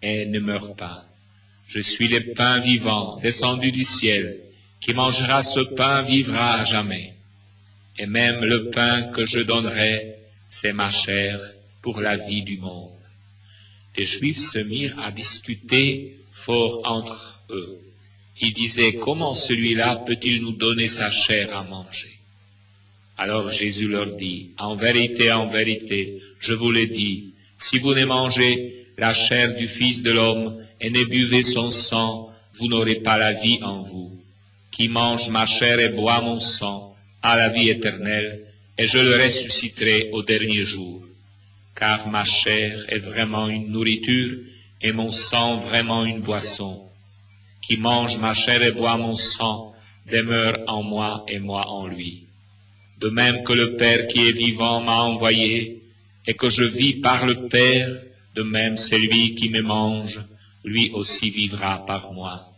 S2: et ne meure pas. Je suis le pain vivant, descendu du ciel. Qui mangera ce pain vivra à jamais. Et même le pain que je donnerai, c'est ma chair pour la vie du monde. Les Juifs se mirent à discuter fort entre eux. Ils disaient, comment celui-là peut-il nous donner sa chair à manger? Alors Jésus leur dit, en vérité, je vous le dis, si vous ne mangez la chair du Fils de l'homme et ne buvez son sang, vous n'aurez pas la vie en vous. Qui mange ma chair et boit mon sang a la vie éternelle, et je le ressusciterai au dernier jour. Car ma chair est vraiment une nourriture, et mon sang vraiment une boisson. Qui mange ma chair et boit mon sang demeure en moi et moi en lui. De même que le Père qui est vivant m'a envoyé, et que je vis par le Père, de même celui qui me mange, lui aussi vivra par moi.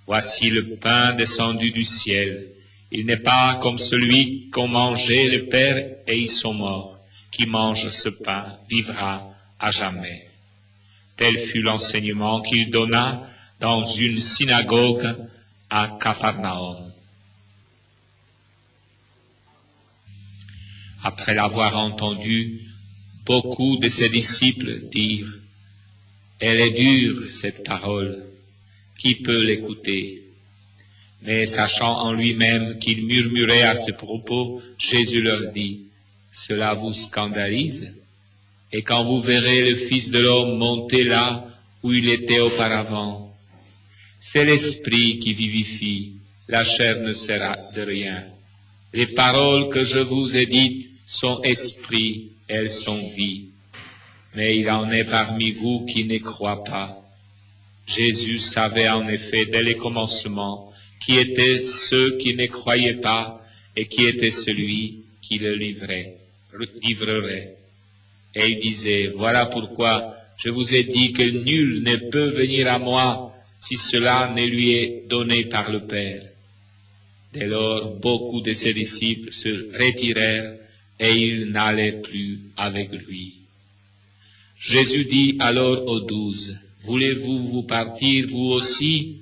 S2: Voici le pain descendu du ciel. Il n'est pas comme celui qu'ont mangé le Père et ils sont morts. Qui mange ce pain vivra à jamais. Tel fut l'enseignement qu'il donna dans une synagogue à Capharnaüm. Après l'avoir entendu, beaucoup de ses disciples dirent, « Elle est dure, cette parole. Qui peut l'écouter ?» Mais sachant en lui-même qu'il murmurait à ce propos, Jésus leur dit, « Cela vous scandalise? Et quand vous verrez le Fils de l'homme monter là où il était auparavant, c'est l'Esprit qui vivifie, la chair ne sert de rien. Les paroles que je vous ai dites sont esprit, elles sont vie. Mais il en est parmi vous qui ne croient pas. » Jésus savait en effet dès le commencement qui étaient ceux qui ne croyaient pas et qui était celui qui le livrerait. Et il disait, voilà pourquoi je vous ai dit que nul ne peut venir à moi si cela ne lui est donné par le Père. Dès lors, beaucoup de ses disciples se retirèrent et ils n'allaient plus avec lui. Jésus dit alors aux 12, « Voulez-vous vous partir vous aussi ?»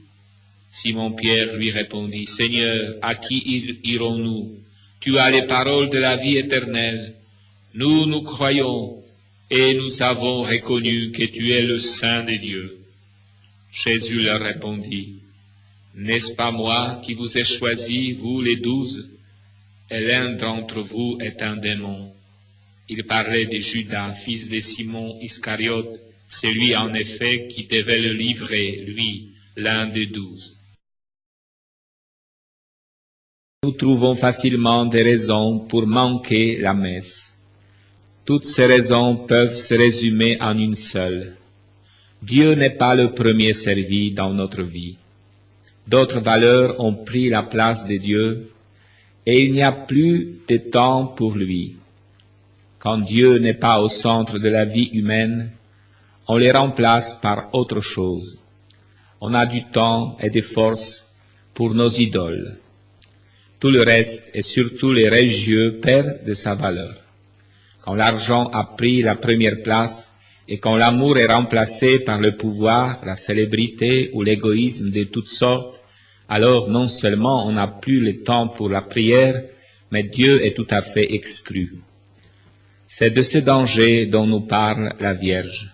S2: Simon-Pierre lui répondit, « Seigneur, à qui irons-nous? Tu as les paroles de la vie éternelle. Nous, nous croyons, et nous avons reconnu que tu es le Saint de Dieu. » Jésus leur répondit, « N'est-ce pas moi qui vous ai choisi, vous les 12, et l'un d'entre vous est un démon. » Il parlait de Judas, fils de Simon Iscariote, celui en effet qui devait le livrer, lui, l'un des 12. Nous trouvons facilement des raisons pour manquer la messe. Toutes ces raisons peuvent se résumer en une seule. Dieu n'est pas le premier servi dans notre vie. D'autres valeurs ont pris la place de Dieu et il n'y a plus de temps pour lui. Quand Dieu n'est pas au centre de la vie humaine, on les remplace par autre chose. On a du temps et des forces pour nos idoles. Tout le reste, et surtout les religieux, perd de sa valeur. Quand l'argent a pris la première place et quand l'amour est remplacé par le pouvoir, la célébrité ou l'égoïsme de toutes sortes, alors non seulement on n'a plus le temps pour la prière, mais Dieu est tout à fait exclu. C'est de ce danger dont nous parle la Vierge.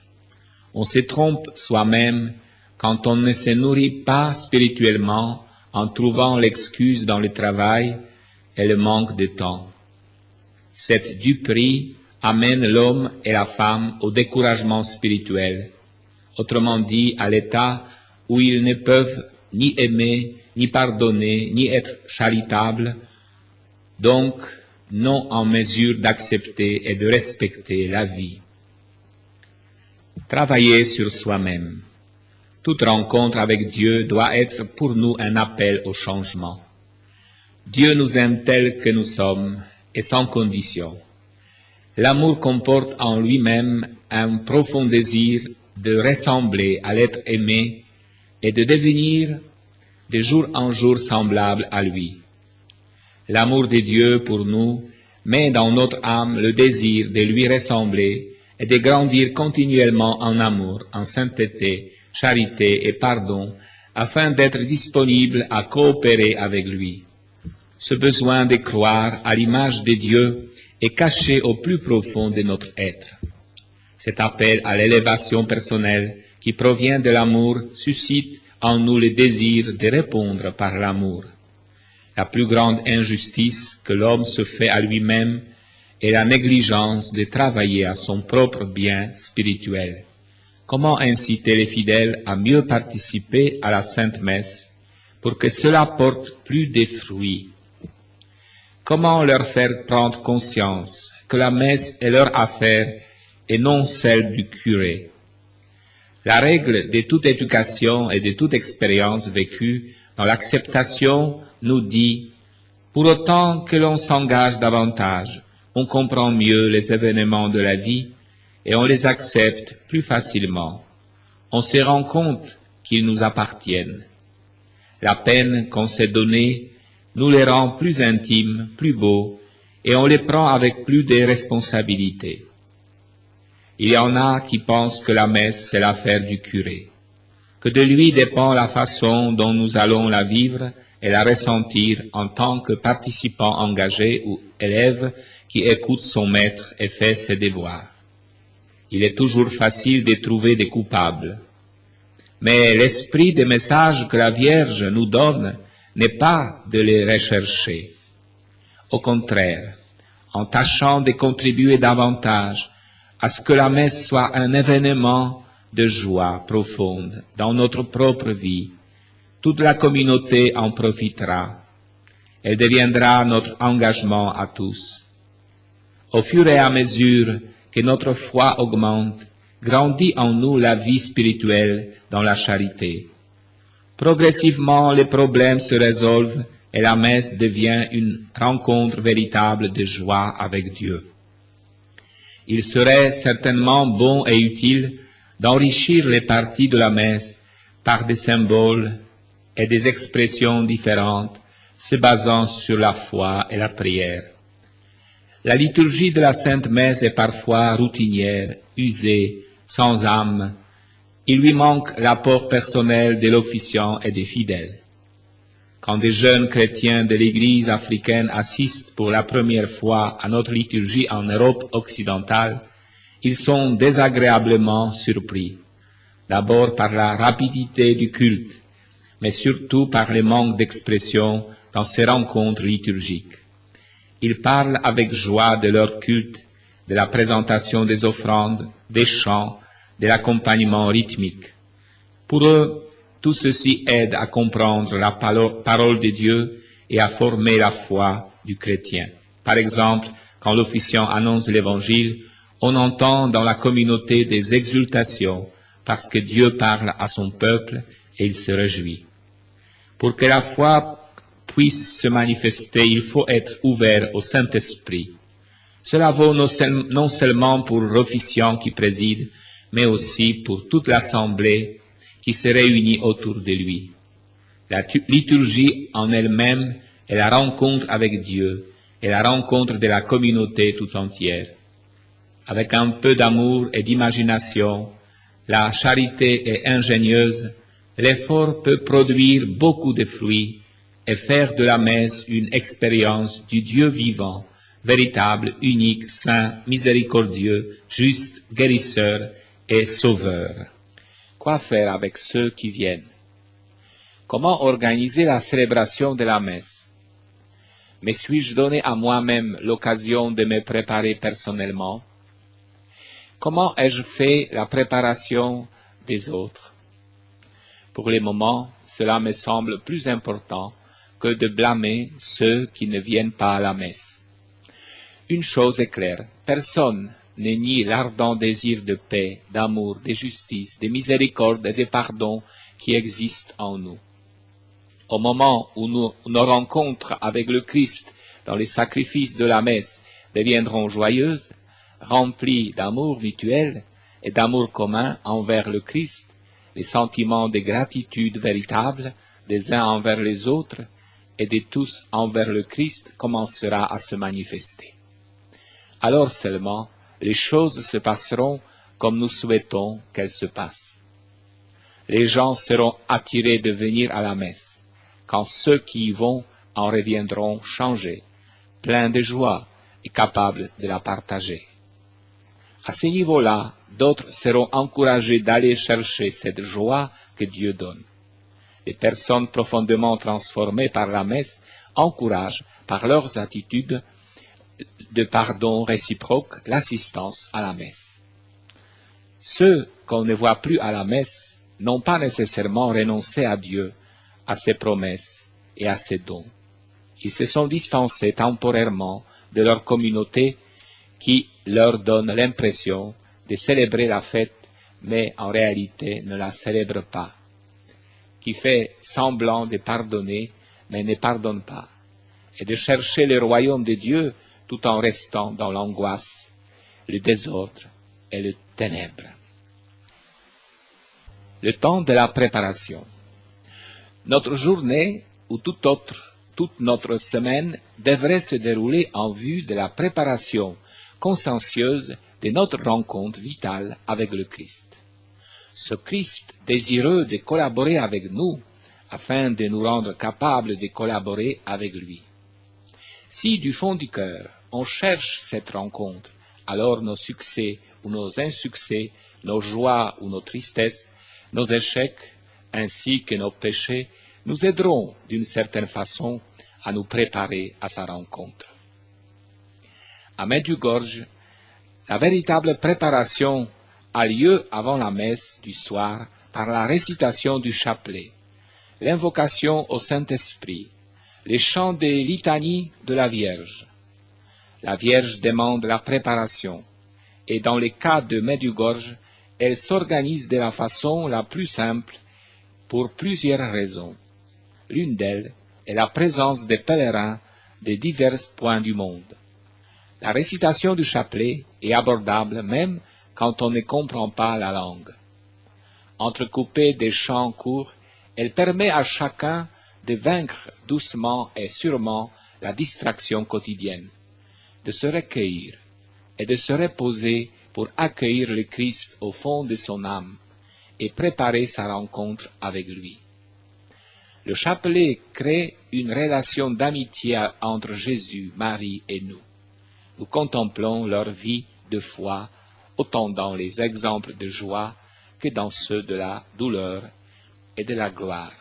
S2: On se trompe soi-même quand on ne se nourrit pas spirituellement en trouvant l'excuse dans le travail et le manque de temps. Cette duperie amène l'homme et la femme au découragement spirituel, autrement dit à l'état où ils ne peuvent ni aimer, ni pardonner, ni être charitables, donc non en mesure d'accepter et de respecter la vie. Travailler sur soi-même. Toute rencontre avec Dieu doit être pour nous un appel au changement. Dieu nous aime tels que nous sommes et sans condition. L'amour comporte en lui-même un profond désir de ressembler à l'être aimé et de devenir de jour en jour semblable à lui. L'amour de Dieu pour nous met dans notre âme le désir de lui ressembler et de grandir continuellement en amour, en sainteté, charité et pardon, afin d'être disponible à coopérer avec lui. Ce besoin de croire à l'image de Dieu est caché au plus profond de notre être. Cet appel à l'élévation personnelle qui provient de l'amour suscite en nous le désir de répondre par l'amour. La plus grande injustice que l'homme se fait à lui-même est la négligence de travailler à son propre bien spirituel. Comment inciter les fidèles à mieux participer à la Sainte Messe pour que cela porte plus de fruits? Comment leur faire prendre conscience que la messe est leur affaire et non celle du curé? La règle de toute éducation et de toute expérience vécue dans l'acceptation nous dit, pour autant que l'on s'engage davantage, on comprend mieux les événements de la vie et on les accepte plus facilement. On se rend compte qu'ils nous appartiennent. La peine qu'on s'est donnée nous les rend plus intimes, plus beaux, et on les prend avec plus de responsabilité. Il y en a qui pensent que la messe, c'est l'affaire du curé, que de lui dépend la façon dont nous allons la vivre et la ressentir en tant que participant engagé ou élève qui écoute son maître et fait ses devoirs. Il est toujours facile de trouver des coupables. Mais l'esprit des messages que la Vierge nous donne n'est pas de les rechercher. Au contraire, en tâchant de contribuer davantage à ce que la messe soit un événement de joie profonde dans notre propre vie, toute la communauté en profitera. Elle deviendra notre engagement à tous. Au fur et à mesure que notre foi augmente, grandit en nous la vie spirituelle dans la charité. Progressivement, les problèmes se résolvent et la messe devient une rencontre véritable de joie avec Dieu. Il serait certainement bon et utile d'enrichir les parties de la messe par des symboles et des expressions différentes se basant sur la foi et la prière. La liturgie de la Sainte Messe est parfois routinière, usée, sans âme. Il lui manque l'apport personnel de l'officiant et des fidèles. Quand des jeunes chrétiens de l'Église africaine assistent pour la première fois à notre liturgie en Europe occidentale, ils sont désagréablement surpris. D'abord par la rapidité du culte, mais surtout par le manque d'expression dans ces rencontres liturgiques. Ils parlent avec joie de leur culte, de la présentation des offrandes, des chants, de l'accompagnement rythmique. Pour eux, tout ceci aide à comprendre la parole de Dieu et à former la foi du chrétien. Par exemple, quand l'officiant annonce l'Évangile, on entend dans la communauté des exultations parce que Dieu parle à son peuple et il se réjouit. Pour que la foi puisse se manifester, il faut être ouvert au Saint-Esprit. Cela vaut non seulement pour l'officiant qui préside, mais aussi pour toute l'assemblée qui se réunit autour de lui. La liturgie en elle-même est la rencontre avec Dieu et la rencontre de la communauté tout entière. Avec un peu d'amour et d'imagination, la charité est ingénieuse, l'effort peut produire beaucoup de fruits et faire de la messe une expérience du Dieu vivant, véritable, unique, saint, miséricordieux, juste, guérisseur et sauveur.
S1: Quoi faire avec ceux qui viennent? Comment organiser la célébration de la messe? Me suis-je donné à moi-même l'occasion de me préparer personnellement? Comment ai-je fait la préparation des autres? Pour le moment, cela me semble plus important que de blâmer ceux qui ne viennent pas à la messe. Une chose est claire, personne ne nie l'ardent désir de paix, d'amour, de justice, de miséricorde et de pardon qui existe en nous. Au moment où nos rencontres avec le Christ dans les sacrifices de la messe deviendront joyeuses, remplies d'amour mutuel et d'amour commun envers le Christ, les sentiments de gratitude véritable des uns envers les autres et de tous envers le Christ commencera à se manifester. Alors seulement, les choses se passeront comme nous souhaitons qu'elles se passent. Les gens seront attirés de venir à la messe, quand ceux qui y vont en reviendront changés, pleins de joie et capables de la partager. À ce niveau-là, d'autres seront encouragés d'aller chercher cette joie que Dieu donne. Les personnes profondément transformées par la messe encouragent, par leurs attitudes de pardon réciproque, l'assistance à la messe. Ceux qu'on ne voit plus à la messe n'ont pas nécessairement renoncé à Dieu, à ses promesses et à ses dons. Ils se sont distancés temporairement de leur communauté qui leur donne l'impression de célébrer la fête, mais en réalité ne la célèbre pas, qui fait semblant de pardonner, mais ne pardonne pas, et de chercher le royaume de Dieu tout en restant dans l'angoisse, le désordre et les ténèbres. Le temps de la préparation. Notre journée, ou toute notre semaine, devrait se dérouler en vue de la préparation consciencieuse de notre rencontre vitale avec le Christ. Ce Christ désireux de collaborer avec nous, afin de nous rendre capables de collaborer avec lui. Si du fond du cœur, on cherche cette rencontre, alors nos succès ou nos insuccès, nos joies ou nos tristesses, nos échecs, ainsi que nos péchés, nous aideront d'une certaine façon à nous préparer à sa rencontre. À Medjugorje, la véritable préparation a lieu avant la messe du soir par la récitation du chapelet, l'invocation au Saint-Esprit, les chants des litanies de la Vierge. La Vierge demande la préparation, et dans le cas de Medjugorje, elle s'organise de la façon la plus simple pour plusieurs raisons. L'une d'elles est la présence des pèlerins de divers points du monde. La récitation du chapelet est abordable même quand on ne comprend pas la langue. Entrecoupée des chants courts, elle permet à chacun de vaincre doucement et sûrement la distraction quotidienne, de se recueillir et de se reposer pour accueillir le Christ au fond de son âme et préparer sa rencontre avec lui. Le chapelet crée une relation d'amitié entre Jésus, Marie et nous. Nous contemplons leur vie de foi, autant dans les exemples de joie que dans ceux de la douleur et de la gloire.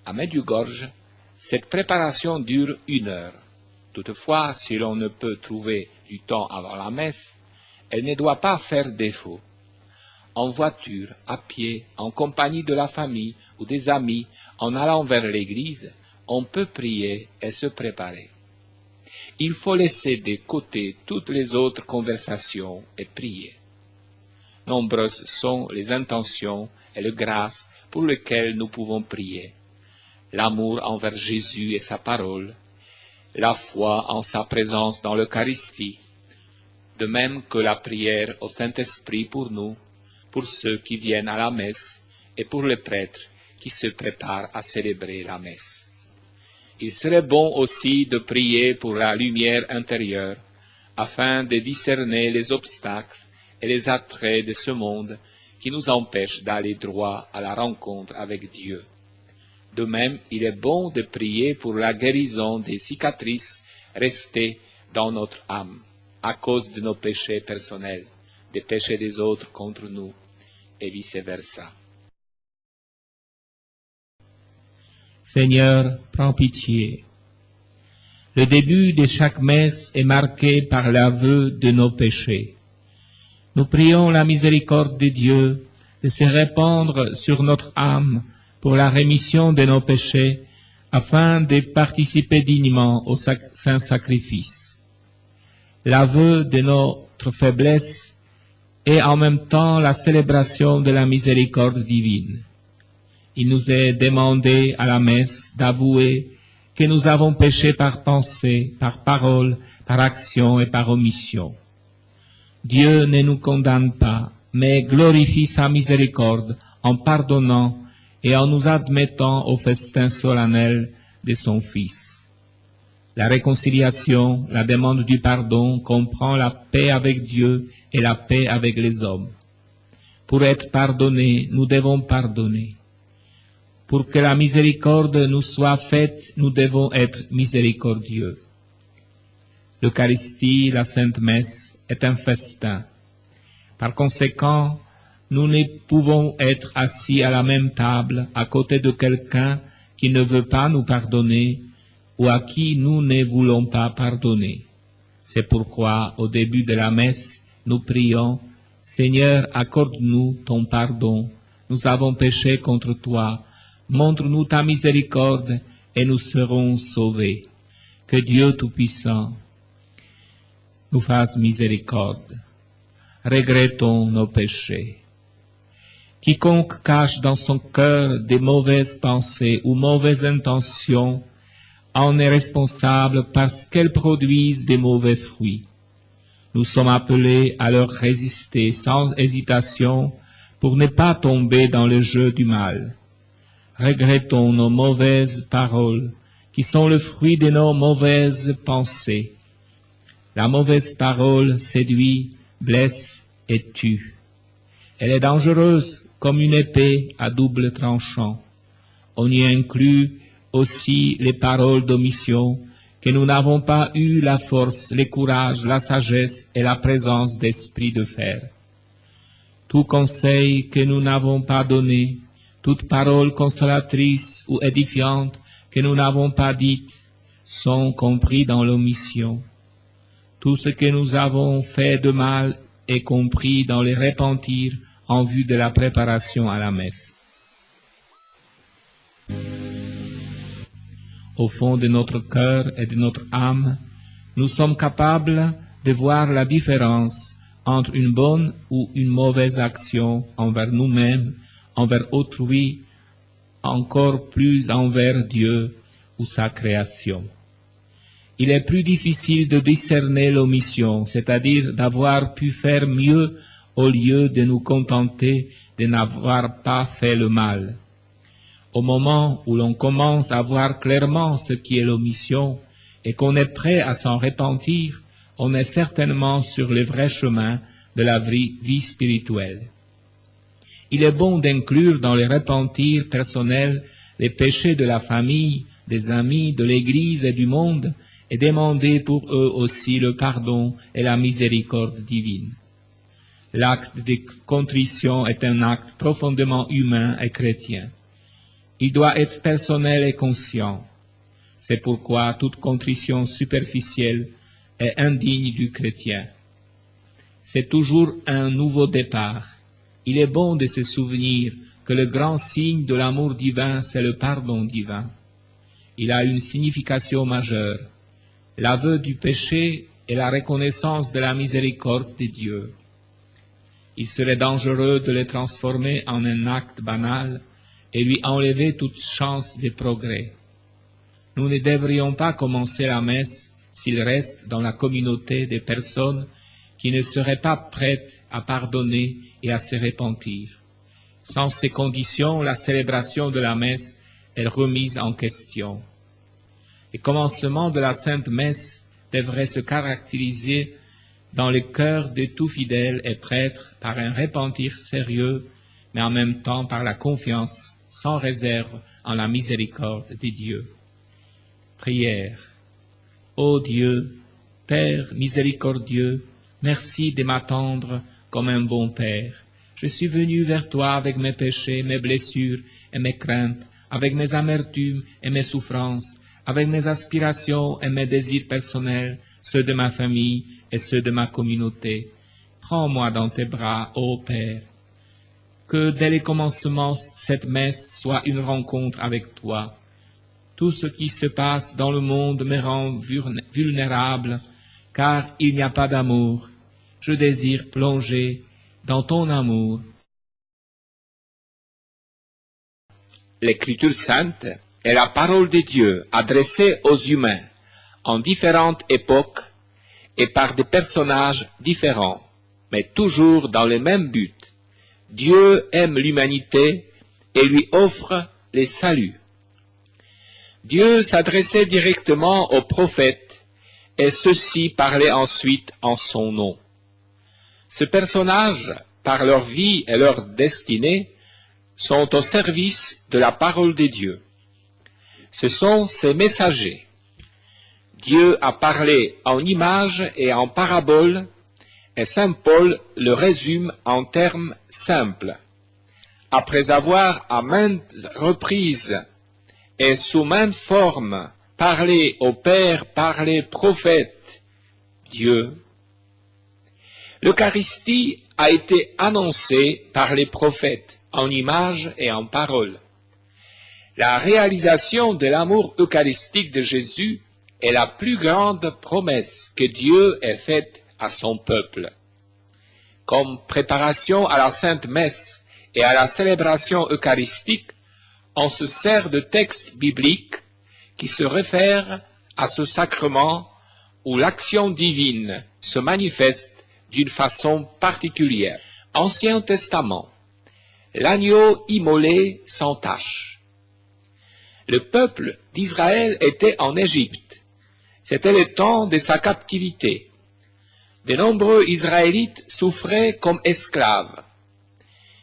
S1: À Medjugorje, cette préparation dure 1 heure. Toutefois, si l'on ne peut trouver du temps avant la messe, elle ne doit pas faire défaut. En voiture, à pied, en compagnie de la famille ou des amis, en allant vers l'église, on peut prier et se préparer. Il faut laisser de côté toutes les autres conversations et prier. Nombreuses sont les intentions et les grâces pour lesquelles nous pouvons prier. L'amour envers Jésus et sa parole, la foi en sa présence dans l'Eucharistie, de même que la prière au Saint-Esprit pour nous, pour ceux qui viennent à la messe et pour les prêtres qui se préparent à célébrer la messe. Il serait bon aussi de prier pour la lumière intérieure, afin de discerner les obstacles et les attraits de ce monde qui nous empêchent d'aller droit à la rencontre avec Dieu. De même, il est bon de prier pour la guérison des cicatrices restées dans notre âme, à cause de nos péchés personnels, des péchés des autres contre nous, et vice-versa.
S2: Seigneur, prends pitié. Le début de chaque messe est marqué par l'aveu de nos péchés. Nous prions la miséricorde de Dieu de se répandre sur notre âme pour la rémission de nos péchés, afin de participer dignement au saint sacrifice. L'aveu de notre faiblesse est en même temps la célébration de la miséricorde divine. Il nous est demandé à la messe d'avouer que nous avons péché par pensée, par parole, par action et par omission. Dieu ne nous condamne pas, mais glorifie sa miséricorde en pardonnant et en nous admettant au festin solennel de son Fils. La réconciliation, la demande du pardon comprend la paix avec Dieu et la paix avec les hommes. Pour être pardonnés, nous devons pardonner. Pour que la miséricorde nous soit faite, nous devons être miséricordieux. L'Eucharistie, la Sainte Messe, est un festin. Par conséquent, nous ne pouvons être assis à la même table à côté de quelqu'un qui ne veut pas nous pardonner ou à qui nous ne voulons pas pardonner. C'est pourquoi, au début de la messe, nous prions « Seigneur, accorde-nous ton pardon. Nous avons péché contre toi. Montre-nous ta miséricorde et nous serons sauvés. Que Dieu Tout-Puissant nous fasse miséricorde. Regrettons nos péchés. Quiconque cache dans son cœur des mauvaises pensées ou mauvaises intentions en est responsable parce qu'elles produisent des mauvais fruits. Nous sommes appelés à leur résister sans hésitation pour ne pas tomber dans le jeu du mal. Regrettons nos mauvaises paroles qui sont le fruit de nos mauvaises pensées. La mauvaise parole séduit, blesse et tue. Elle est dangereuse comme une épée à double tranchant. On y inclut aussi les paroles d'omission que nous n'avons pas eu la force, le courage, la sagesse et la présence d'esprit de faire. Tout conseil que nous n'avons pas donné, toute parole consolatrice ou édifiante que nous n'avons pas dite, sont compris dans l'omission. Tout ce que nous avons fait de mal est compris dans le repentir en vue de la préparation à la messe. Au fond de notre cœur et de notre âme, nous sommes capables de voir la différence entre une bonne ou une mauvaise action envers nous-mêmes, envers autrui, encore plus envers Dieu ou sa création. Il est plus difficile de discerner l'omission, c'est-à-dire d'avoir pu faire mieux au lieu de nous contenter de n'avoir pas fait le mal. Au moment où l'on commence à voir clairement ce qui est l'omission et qu'on est prêt à s'en repentir, on est certainement sur le vrai chemin de la vie spirituelle. Il est bon d'inclure dans les repentirs personnels les péchés de la famille, des amis, de l'Église et du monde, et demander pour eux aussi le pardon et la miséricorde divine. L'acte de contrition est un acte profondément humain et chrétien. Il doit être personnel et conscient. C'est pourquoi toute contrition superficielle est indigne du chrétien. C'est toujours un nouveau départ. Il est bon de se souvenir que le grand signe de l'amour divin, c'est le pardon divin. Il a une signification majeure, l'aveu du péché et la reconnaissance de la miséricorde de Dieu. Il serait dangereux de le transformer en un acte banal et lui enlever toute chance de progrès. Nous ne devrions pas commencer la messe s'il reste dans la communauté des personnes qui ne seraient pas prêtes à pardonner et à se repentir. Sans ces conditions, la célébration de la messe est remise en question. Le commencement de la Sainte Messe devrait se caractériser dans le cœur de tout fidèle et prêtre par un repentir sérieux, mais en même temps par la confiance sans réserve en la miséricorde de Dieu. Prière. Ô Dieu, Père miséricordieux, merci de m'attendre comme un bon Père. Je suis venu vers toi avec mes péchés, mes blessures et mes craintes, avec mes amertumes et mes souffrances, avec mes aspirations et mes désirs personnels, ceux de ma famille et ceux de ma communauté. Prends-moi dans tes bras, ô Père. Que dès le commencement, cette messe soit une rencontre avec toi. Tout ce qui se passe dans le monde me rend vulnérable, car il n'y a pas d'amour. Je désire plonger dans ton amour.
S1: L'Écriture sainte est la parole de Dieu adressée aux humains en différentes époques et par des personnages différents, mais toujours dans le même but. Dieu aime l'humanité et lui offre le salut. Dieu s'adressait directement aux prophètes et ceux-ci parlaient ensuite en son nom. Ces personnages, par leur vie et leur destinée, sont au service de la parole de Dieu. Ce sont ces messagers. Dieu a parlé en images et en paraboles, et saint Paul le résume en termes simples. Après avoir à maintes reprises et sous maintes formes parlé au Père par les prophètes, Dieu, l'Eucharistie a été annoncée par les prophètes en images et en paroles. La réalisation de l'amour eucharistique de Jésus est la plus grande promesse que Dieu ait faite à son peuple. Comme préparation à la Sainte Messe et à la célébration eucharistique, on se sert de textes bibliques qui se réfèrent à ce sacrement où l'action divine se manifeste d'une façon particulière. Ancien Testament, l'agneau immolé sans tache. Le peuple d'Israël était en Égypte. C'était le temps de sa captivité. De nombreux Israélites souffraient comme esclaves.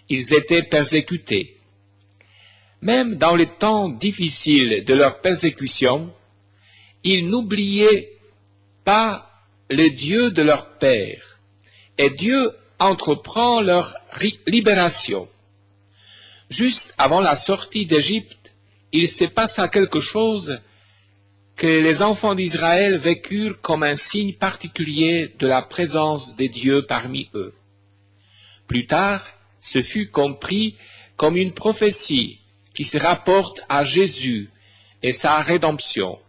S1: Ils étaient persécutés. Même dans les temps difficiles de leur persécution, ils n'oubliaient pas le Dieu de leur père, et Dieu entreprend leur libération. Juste avant la sortie d'Égypte, il se passa quelque chose que les enfants d'Israël vécurent comme un signe particulier de la présence de Dieu parmi eux. Plus tard, ce fut compris comme une prophétie qui se rapporte à Jésus et sa rédemption,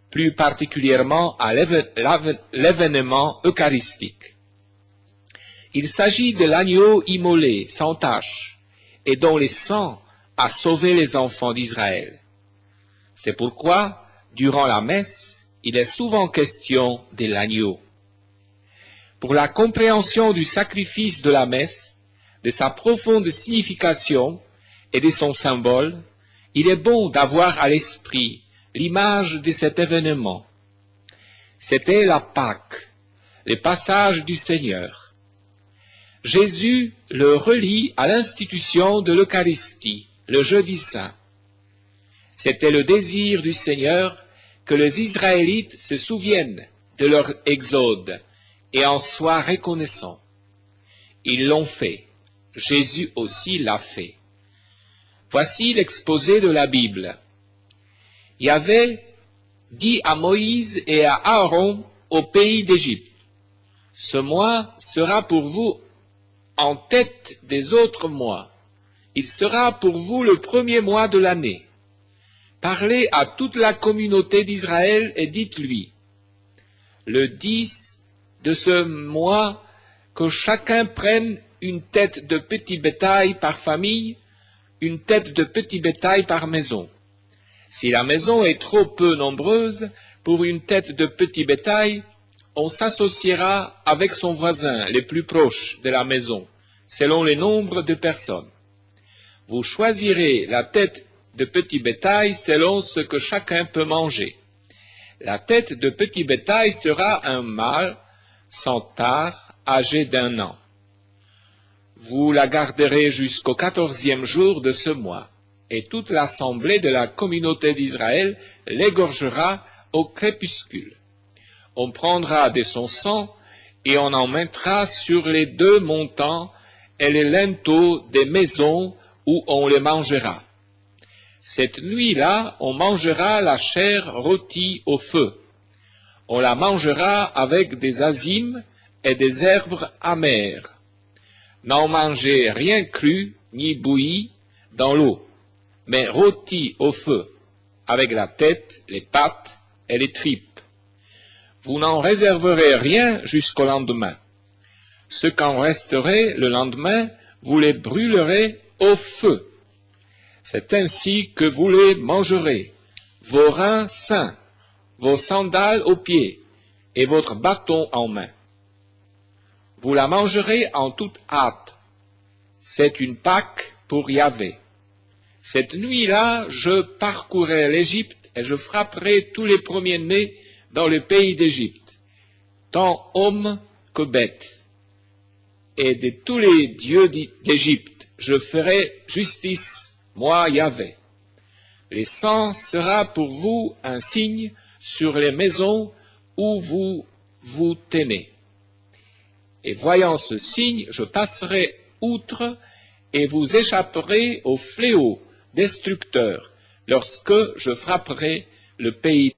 S1: plus particulièrement à l'événement eucharistique. Il s'agit de l'agneau immolé, sans tache, et dont le sang a sauvé les enfants d'Israël. C'est pourquoi, durant la messe, il est souvent question de l'agneau. Pour la compréhension du sacrifice de la messe, de sa profonde signification et de son symbole, il est bon d'avoir à l'esprit l'image de cet événement. C'était la Pâque, le passage du Seigneur. Jésus le relie à l'institution de l'Eucharistie, le jeudi saint. C'était le désir du Seigneur que les Israélites se souviennent de leur exode et en soient reconnaissants. Ils l'ont fait. Jésus aussi l'a fait. Voici l'exposé de la Bible. Yahvé dit à Moïse et à Aaron au pays d'Égypte, « Ce mois sera pour vous en tête des autres mois. Il sera pour vous le premier mois de l'année. Parlez à toute la communauté d'Israël et dites-lui, le 10 de ce mois, que chacun prenne une tête de petit bétail par famille, une tête de petit bétail par maison. Si la maison est trop peu nombreuse pour une tête de petit bétail, on s'associera avec son voisin les plus proches de la maison, selon le nombre de personnes. Vous choisirez la tête de petit bétail selon ce que chacun peut manger. La tête de petit bétail sera un mâle sans tare, âgé d'1 an. Vous la garderez jusqu'au 14e jour de ce mois, et toute l'assemblée de la communauté d'Israël l'égorgera au crépuscule. On prendra de son sang et on en mettra sur les 2 montants et les linteaux des maisons où on les mangera. Cette nuit-là, on mangera la chair rôtie au feu. On la mangera avec des azimes et des herbes amères. N'en mangez rien cru ni bouilli dans l'eau, mais rôti au feu, avec la tête, les pattes et les tripes. Vous n'en réserverez rien jusqu'au lendemain. Ce qu'en resterait le lendemain, vous les brûlerez au feu. C'est ainsi que vous les mangerez, vos reins sains, vos sandales aux pieds et votre bâton en main. Vous la mangerez en toute hâte. C'est une Pâque pour Yahvé. Cette nuit-là, je parcourrai l'Égypte et je frapperai tous les premiers-nés dans le pays d'Égypte, tant hommes que bêtes. Et de tous les dieux d'Égypte, je ferai justice, moi Yahvé. Le sang sera pour vous un signe sur les maisons où vous vous tenez. Et voyant ce signe, je passerai outre et vous échapperez au fléau destructeur lorsque je frapperai le pays.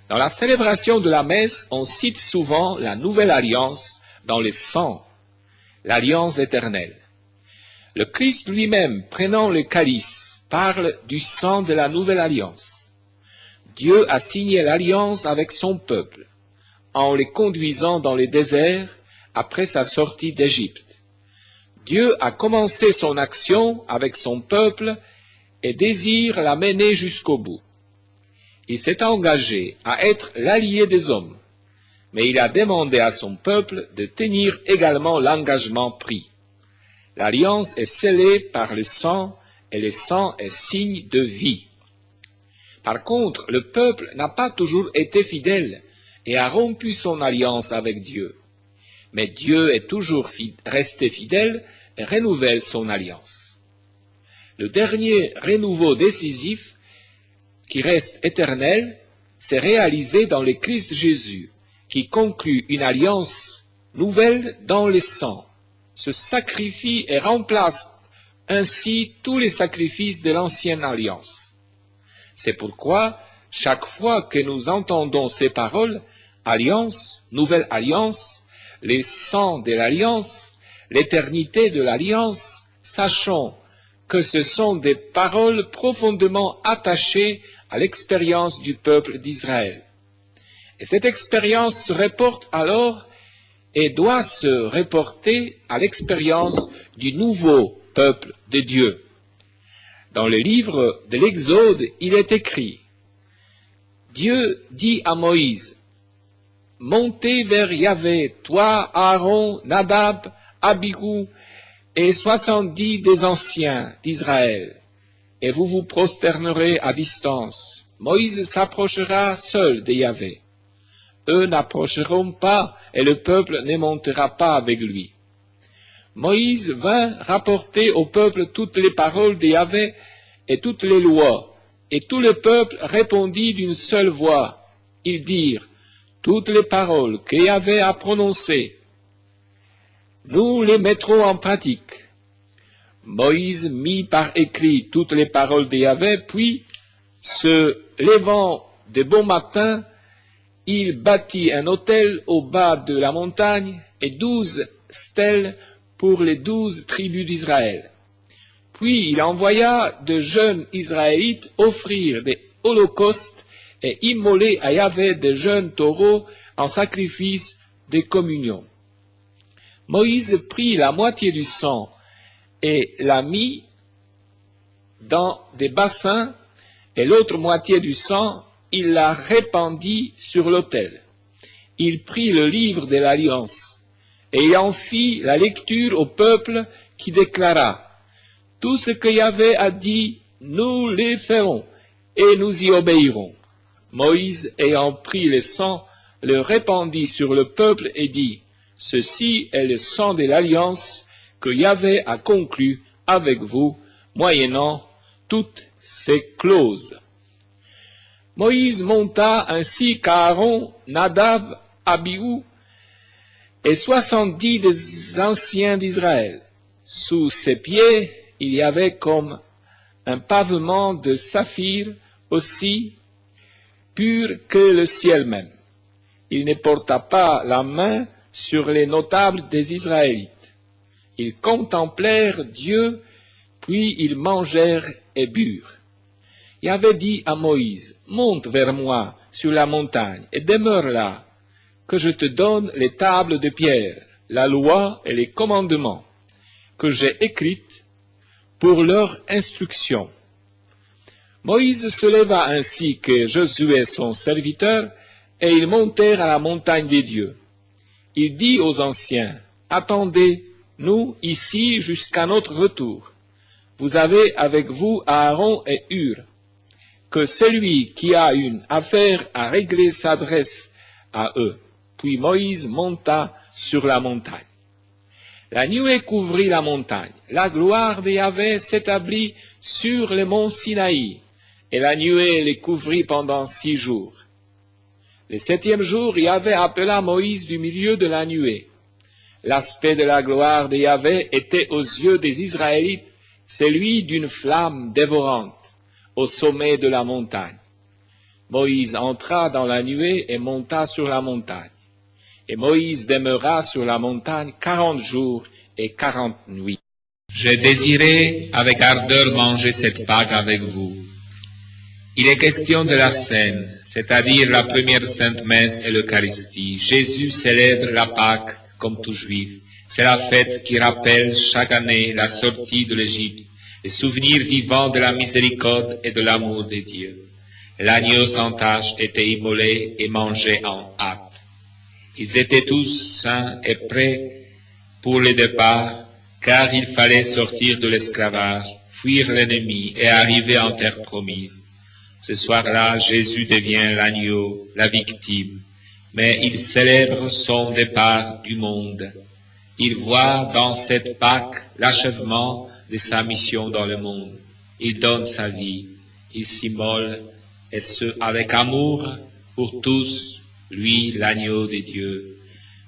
S1: Dans la célébration de la messe, on cite souvent la nouvelle alliance dans le sang, l'alliance éternelle. Le Christ lui-même, prenant le calice, parle du sang de la nouvelle alliance. Dieu a signé l'alliance avec son peuple, en les conduisant dans le désert après sa sortie d'Égypte. Dieu a commencé son action avec son peuple et désire la mener jusqu'au bout. Il s'est engagé à être l'allié des hommes, mais il a demandé à son peuple de tenir également l'engagement pris. L'alliance est scellée par le sang, et le sang est signe de vie. Par contre, le peuple n'a pas toujours été fidèle et a rompu son alliance avec Dieu. Mais Dieu est toujours resté fidèle et renouvelle son alliance. Le dernier renouveau décisif, qui reste éternel, s'est réalisé dans le Christ Jésus, qui conclut une alliance nouvelle dans le sang, se sacrifie et remplace ainsi tous les sacrifices de l'ancienne alliance. C'est pourquoi, chaque fois que nous entendons ces paroles, alliance, nouvelle alliance, les sangs de l'alliance, l'éternité de l'alliance, sachons que ce sont des paroles profondément attachées à l'expérience du peuple d'Israël. Et cette expérience se reporte alors et doit se reporter à l'expérience du nouveau peuple de Dieu. Dans le livre de l'Exode, il est écrit, Dieu dit à Moïse, « Montez vers Yahvé, toi, Aaron, Nadab, Abihu et 70 des anciens d'Israël, et vous vous prosternerez à distance. Moïse s'approchera seul de Yahvé. eux n'approcheront pas et le peuple ne montera pas avec lui. Moïse vint rapporter au peuple toutes les paroles de Yahvé et toutes les lois, et tout le peuple répondit d'une seule voix. Ils dirent, toutes les paroles que Yahvé a prononcées, nous les mettrons en pratique. Moïse mit par écrit toutes les paroles de Yahvé, puis, se levant de bon matin, il bâtit un autel au bas de la montagne et 12 stèles pour les 12 tribus d'Israël. Puis il envoya de jeunes Israélites offrir des holocaustes et immoler à Yahvé de jeunes taureaux en sacrifice de communion. Moïse prit la moitié du sang et la mit dans des bassins, et l'autre moitié du sang, il la répandit sur l'autel. Il prit le livre de l'Alliance, et il en fit la lecture au peuple qui déclara, « Tout ce que Yahvé a dit, nous le ferons, et nous y obéirons. » Moïse, ayant pris le sang, le répandit sur le peuple et dit, « Ceci est le sang de l'Alliance que Yahvé a conclu avec vous, moyennant toutes ces clauses. » Moïse monta ainsi qu'Aaron, Nadab, Abihu et 70 des anciens d'Israël. Sous ses pieds, il y avait comme un pavement de saphir aussi pur que le ciel même. Il ne porta pas la main sur les notables des Israélites. Ils contemplèrent Dieu, puis ils mangèrent et burent. Yahvé dit à Moïse, « Monte vers moi sur la montagne et demeure là, que je te donne les tables de pierre, la loi et les commandements que j'ai écrites pour leur instruction. » Moïse se leva ainsi que Josué son serviteur, et ils montèrent à la montagne des dieux. Il dit aux anciens, « Attendez, nous, ici, jusqu'à notre retour. Vous avez avec vous Aaron et Hur. Que celui qui a une affaire à régler s'adresse à eux. » Puis Moïse monta sur la montagne. La nuée couvrit la montagne. La gloire de Yahvé s'établit sur le mont Sinaï, et la nuée les couvrit pendant 6 jours. Le 7e jour, Yahvé appela Moïse du milieu de la nuée. L'aspect de la gloire de Yahvé était aux yeux des Israélites celui d'une flamme dévorante au sommet de la montagne. Moïse entra dans la nuée et monta sur la montagne. Et Moïse demeura sur la montagne 40 jours et 40 nuits.
S2: J'ai désiré avec ardeur manger cette Pâque avec vous. Il est question de la scène, c'est-à-dire la première sainte messe et l'Eucharistie. Jésus célèbre la Pâque comme tout juif. C'est la fête qui rappelle chaque année la sortie de l'Égypte, le souvenir vivant de la miséricorde et de l'amour de Dieu. L'agneau sans tache était immolé et mangé en hâte. Ils étaient tous sains et prêts pour le départ, car il fallait sortir de l'esclavage, fuir l'ennemi et arriver en terre promise. Ce soir-là, Jésus devient l'agneau, la victime, mais il célèbre son départ du monde. Il voit dans cette Pâque l'achèvement de sa mission dans le monde. Il donne sa vie, il s'immole, et ce, avec amour pour tous, lui, l'agneau de Dieu.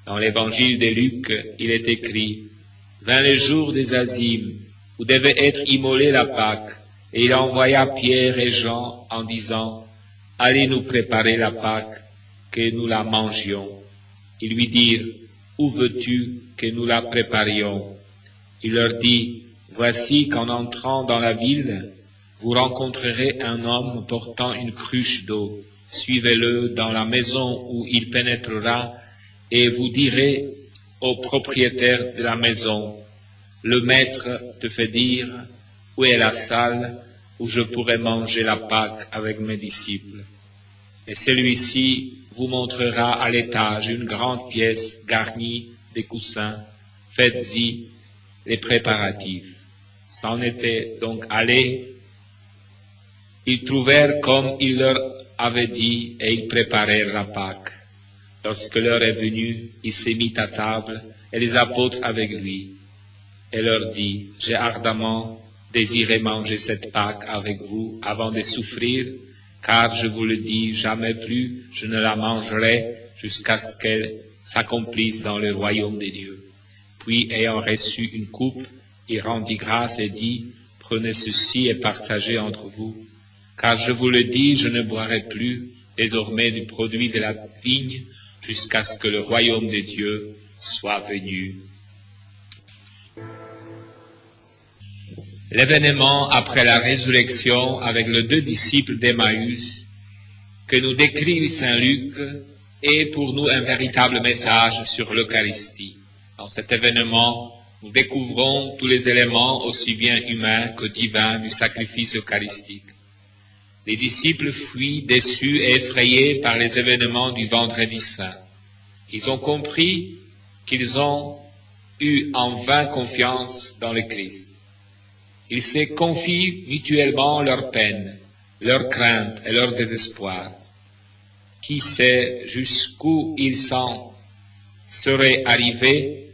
S2: Dans l'évangile de Luc, il est écrit, « Vint le jour des azymes, où devait être immolée la Pâque, et il envoya Pierre et Jean en disant, « Allez nous préparer la Pâque, que nous la mangions. » Ils lui dirent, « Où veux-tu que nous la préparions ?» Il leur dit, « Voici qu'en entrant dans la ville, vous rencontrerez un homme portant une cruche d'eau. Suivez-le dans la maison où il pénétrera, et vous direz au propriétaire de la maison, « Le maître te fait dire, où est la salle où je pourrai manger la Pâque avec mes disciples ?» Et celui-ci vous montrera à l'étage une grande pièce garnie de coussins. Faites-y les préparatifs. S'en étaient donc allés. Ils trouvèrent comme il leur avait dit et ils préparèrent la Pâque. Lorsque l'heure est venue, il s'est mis à table, et les apôtres avec lui, et leur dit, j'ai ardemment désiré manger cette Pâque avec vous avant de souffrir, car je vous le dis, jamais plus je ne la mangerai jusqu'à ce qu'elle s'accomplisse dans le royaume des dieux. Puis, ayant reçu une coupe, il rendit grâce et dit, prenez ceci et partagez entre vous, car je vous le dis, je ne boirai plus désormais du produit de la vigne jusqu'à ce que le royaume des dieux soit venu. L'événement après la résurrection avec les 2 disciples d'Emmaüs que nous décrit Saint Luc est pour nous un véritable message sur l'Eucharistie. Dans cet événement, nous découvrons tous les éléments aussi bien humains que divins du sacrifice eucharistique. Les disciples fuient, déçus et effrayés par les événements du Vendredi Saint. Ils ont compris qu'ils ont eu en vain confiance dans le Christ. Ils se confient mutuellement leurs peines, leurs craintes et leur désespoir. Qui sait jusqu'où ils s'en seraient arrivés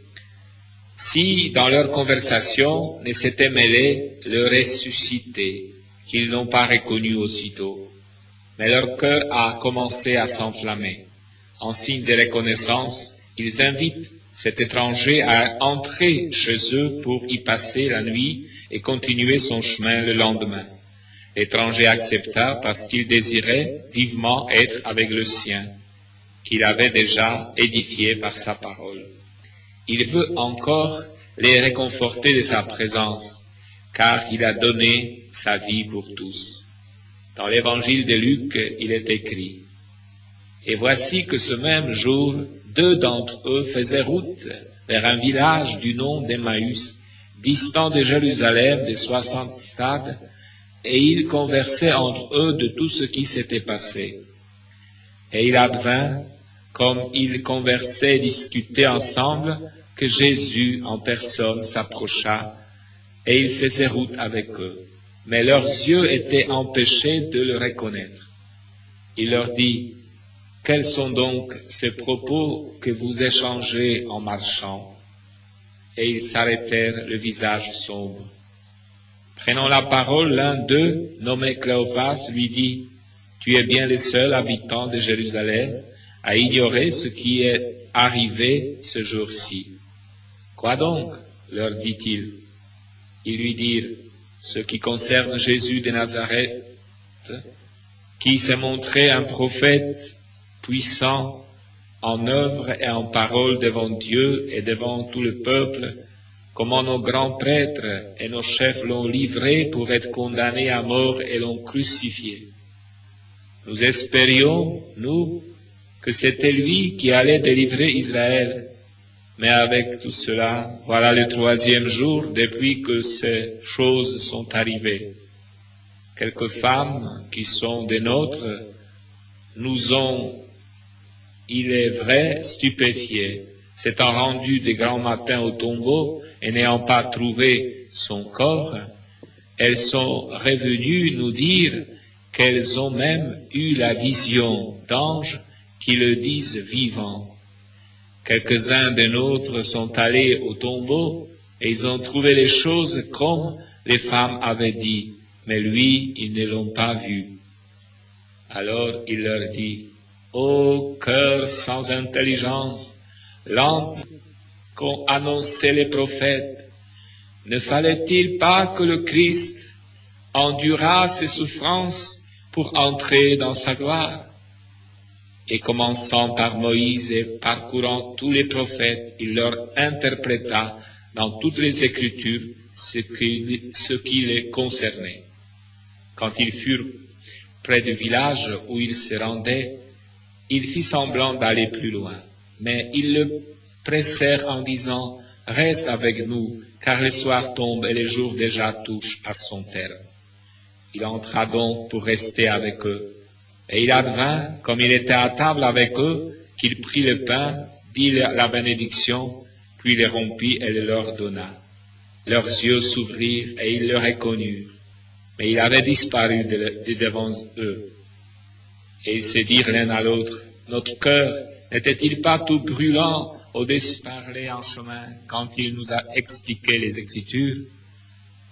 S2: si dans leur conversation ne s'était mêlé le ressuscité, qu'ils n'ont pas reconnu aussitôt. Mais leur cœur a commencé à s'enflammer. En signe de reconnaissance, ils invitent cet étranger à entrer chez eux pour y passer la nuit et continuer son chemin le lendemain. L'étranger accepta parce qu'il désirait vivement être avec le sien, qu'il avait déjà édifié par sa parole. Il veut encore les réconforter de sa présence, car il a donné sa vie pour tous. Dans l'évangile de Luc, il est écrit, « Et voici que ce même jour, 2 d'entre eux faisaient route vers un village du nom d'Emmaüs, distant de Jérusalem de 60 stades, et ils conversaient entre eux de tout ce qui s'était passé. Et il advint, comme ils conversaient et discutaient ensemble, que Jésus en personne s'approcha, et il faisait route avec eux. Mais leurs yeux étaient empêchés de le reconnaître. Il leur dit, « Quels sont donc ces propos que vous échangez en marchant ?» Et ils s'arrêtèrent, le visage sombre. Prenant la parole, l'un d'eux, nommé Cléopas, lui dit, « Tu es bien le seul habitant de Jérusalem à ignorer ce qui est arrivé ce jour-ci. » « Quoi donc ?» leur dit-il. Ils lui dirent, « Ce qui concerne Jésus de Nazareth, qui s'est montré un prophète puissant en œuvre et en parole devant Dieu et devant tout le peuple, comment nos grands prêtres et nos chefs l'ont livré pour être condamné à mort et l'ont crucifié. Nous espérions, nous, que c'était lui qui allait délivrer Israël. Mais avec tout cela, voilà le 3e jour depuis que ces choses sont arrivées. Quelques femmes qui sont des nôtres nous ont, il est vrai, stupéfiés, s'étant rendues de grand matin au tombeau et n'ayant pas trouvé son corps, elles sont revenues nous dire qu'elles ont même eu la vision d'anges qui le disent vivant. Quelques-uns des nôtres sont allés au tombeau et ils ont trouvé les choses comme les femmes avaient dit, mais lui, ils ne l'ont pas vu. Alors il leur dit, « Ô cœur sans intelligence, lent qu'ont annoncé les prophètes, ne fallait-il pas que le Christ endurât ses souffrances pour entrer dans sa gloire ?» Et commençant par Moïse et parcourant tous les prophètes, il leur interpréta dans toutes les Écritures ce qui les concernait. Quand ils furent près du village où ils se rendaient, il fit semblant d'aller plus loin. Mais ils le pressèrent en disant, « Reste avec nous, car le soir tombe et le jour déjà touche à son terme. » Il entra donc pour rester avec eux. Et il advint, comme il était à table avec eux, qu'il prit le pain, dit la bénédiction, puis le rompit et le leur donna. Leurs yeux s'ouvrirent et ils le reconnurent, mais il avait disparu de devant eux. Et ils se dirent l'un à l'autre, « Notre cœur N'était-il pas tout brûlant au-dessus parler en chemin quand il nous a expliqué les Écritures?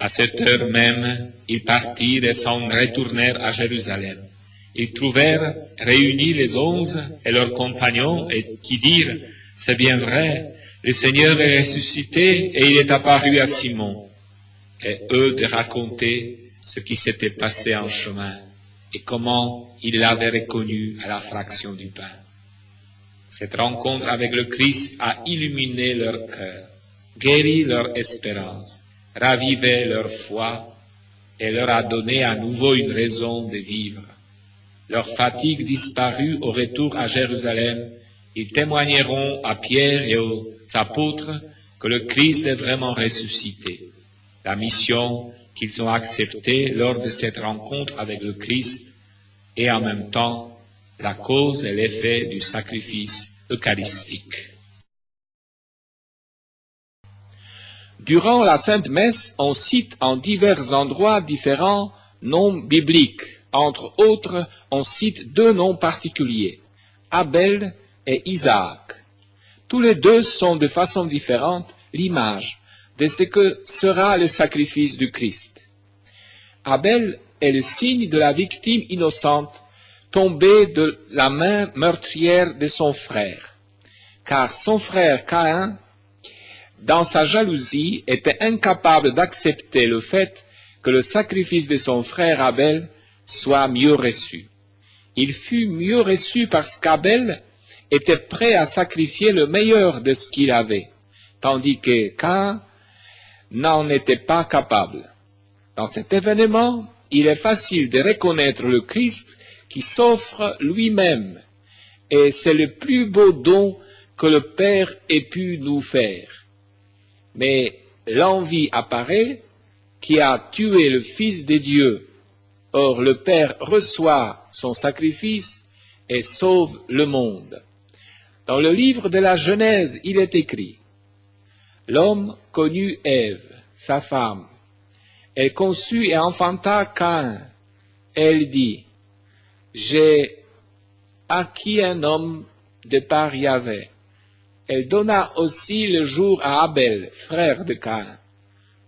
S2: À cette heure même, ils partirent et s'en retournèrent à Jérusalem. Ils trouvèrent réunis les 11 et leurs compagnons et qui dirent, « C'est bien vrai, le Seigneur est ressuscité et il est apparu à Simon. » Et eux de raconter ce qui s'était passé en chemin et comment ils l'avaient reconnu à la fraction du pain. Cette rencontre avec le Christ a illuminé leur cœur, guéri leur espérance, ravivé leur foi et leur a donné à nouveau une raison de vivre. Leur fatigue disparue au retour à Jérusalem, ils témoigneront à Pierre et aux apôtres que le Christ est vraiment ressuscité. La mission qu'ils ont acceptée lors de cette rencontre avec le Christ et en même temps la cause et l'effet du sacrifice eucharistique.
S1: Durant la Sainte Messe, on cite en divers endroits différents noms bibliques. Entre autres, on cite 2 noms particuliers, Abel et Isaac. Tous les deux sont de façon différente l'image de ce que sera le sacrifice du Christ. Abel est le signe de la victime innocente tombée de la main meurtrière de son frère, car son frère Caïn, dans sa jalousie, était incapable d'accepter le fait que le sacrifice de son frère Abel soit mieux reçu. Il fut mieux reçu parce qu'Abel était prêt à sacrifier le meilleur de ce qu'il avait, tandis que Caïn n'en était pas capable. Dans cet événement, il est facile de reconnaître le Christ qui s'offre lui-même, et c'est le plus beau don que le Père ait pu nous faire. Mais l'envie apparaît qui a tué le Fils de Dieu. Or, le Père reçoit son sacrifice et sauve le monde. Dans le livre de la Genèse, il est écrit, « L'homme connut Ève, sa femme. Elle conçut et enfanta Caïn. Elle dit, « J'ai acquis un homme de par Yahvé. » Elle donna aussi le jour à Abel, frère de Caïn.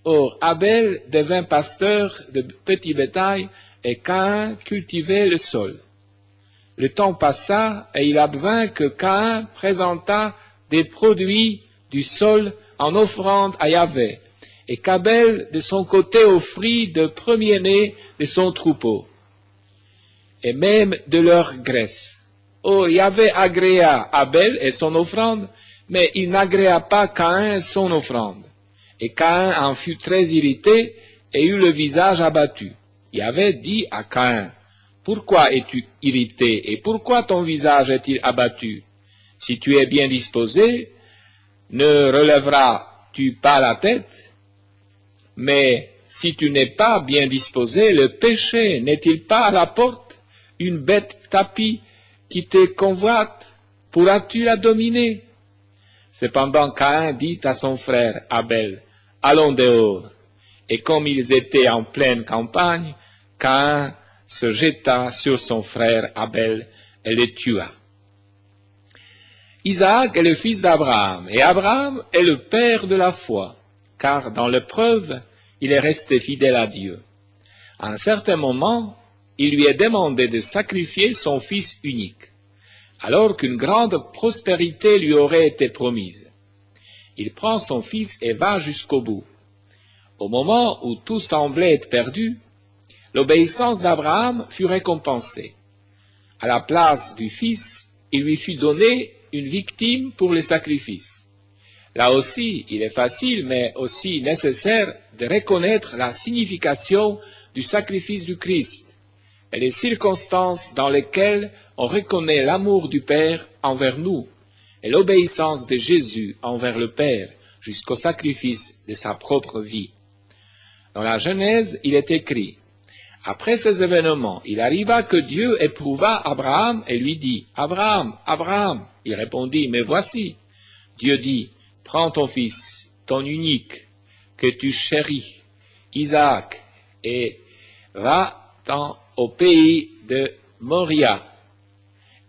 S1: Or, Abel devint pasteur de petit bétail et Caïn cultivait le sol. Le temps passa et il advint que Caïn présenta des produits du sol en offrande à Yahvé, et qu'Abel de son côté offrit de premier-né de son troupeau, et même de leur graisse. Or, Yahvé agréa Abel et son offrande, mais il n'agréa pas Caïn son offrande. Et Caïn en fut très irrité et eut le visage abattu. Yahvé dit à Caïn, « Pourquoi es-tu irrité et pourquoi ton visage est-il abattu? Si tu es bien disposé, ne relèveras-tu pas la tête? Mais si tu n'es pas bien disposé, le péché n'est-il pas à la porte? Une bête tapie qui te convoite, pourras-tu la dominer? » Cependant Caïn dit à son frère Abel, « Allons dehors. » Et comme ils étaient en pleine campagne, Caïn se jeta sur son frère Abel et le tua. Isaac est le fils d'Abraham, et Abraham est le père de la foi, car dans l'épreuve, il est resté fidèle à Dieu. À un certain moment, il lui est demandé de sacrifier son fils unique, alors qu'une grande prospérité lui aurait été promise. Il prend son fils et va jusqu'au bout. Au moment où tout semblait être perdu, l'obéissance d'Abraham fut récompensée. À la place du fils, il lui fut donné une victime pour le sacrifice. Là aussi, il est facile, mais aussi nécessaire de reconnaître la signification du sacrifice du Christ et les circonstances dans lesquelles on reconnaît l'amour du Père envers nous et l'obéissance de Jésus envers le Père jusqu'au sacrifice de sa propre vie. Dans la Genèse, il est écrit, « Après ces événements, il arriva que Dieu éprouva Abraham et lui dit, « Abraham, Abraham !» Il répondit, « Me voici. » Dieu dit, « Prends ton fils, ton unique, que tu chéris, Isaac, et va-t'en au pays de Moria.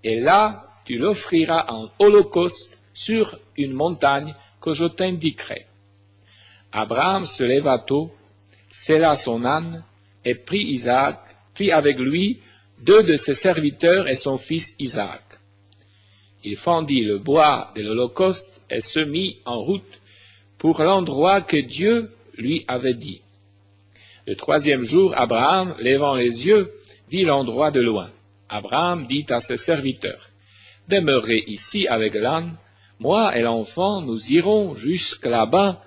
S1: Et là, tu l'offriras en holocauste sur une montagne que je t'indiquerai. Abraham se leva tôt, sella son âne et prit avec lui 2 de ses serviteurs et son fils Isaac. Il fendit le bois de l'holocauste et se mit en route pour l'endroit que Dieu lui avait dit. Le 3e jour, Abraham, levant les yeux, vit l'endroit de loin. Abraham dit à ses serviteurs, « Demeurez ici avec l'âne, moi et l'enfant, nous irons jusque là-bas,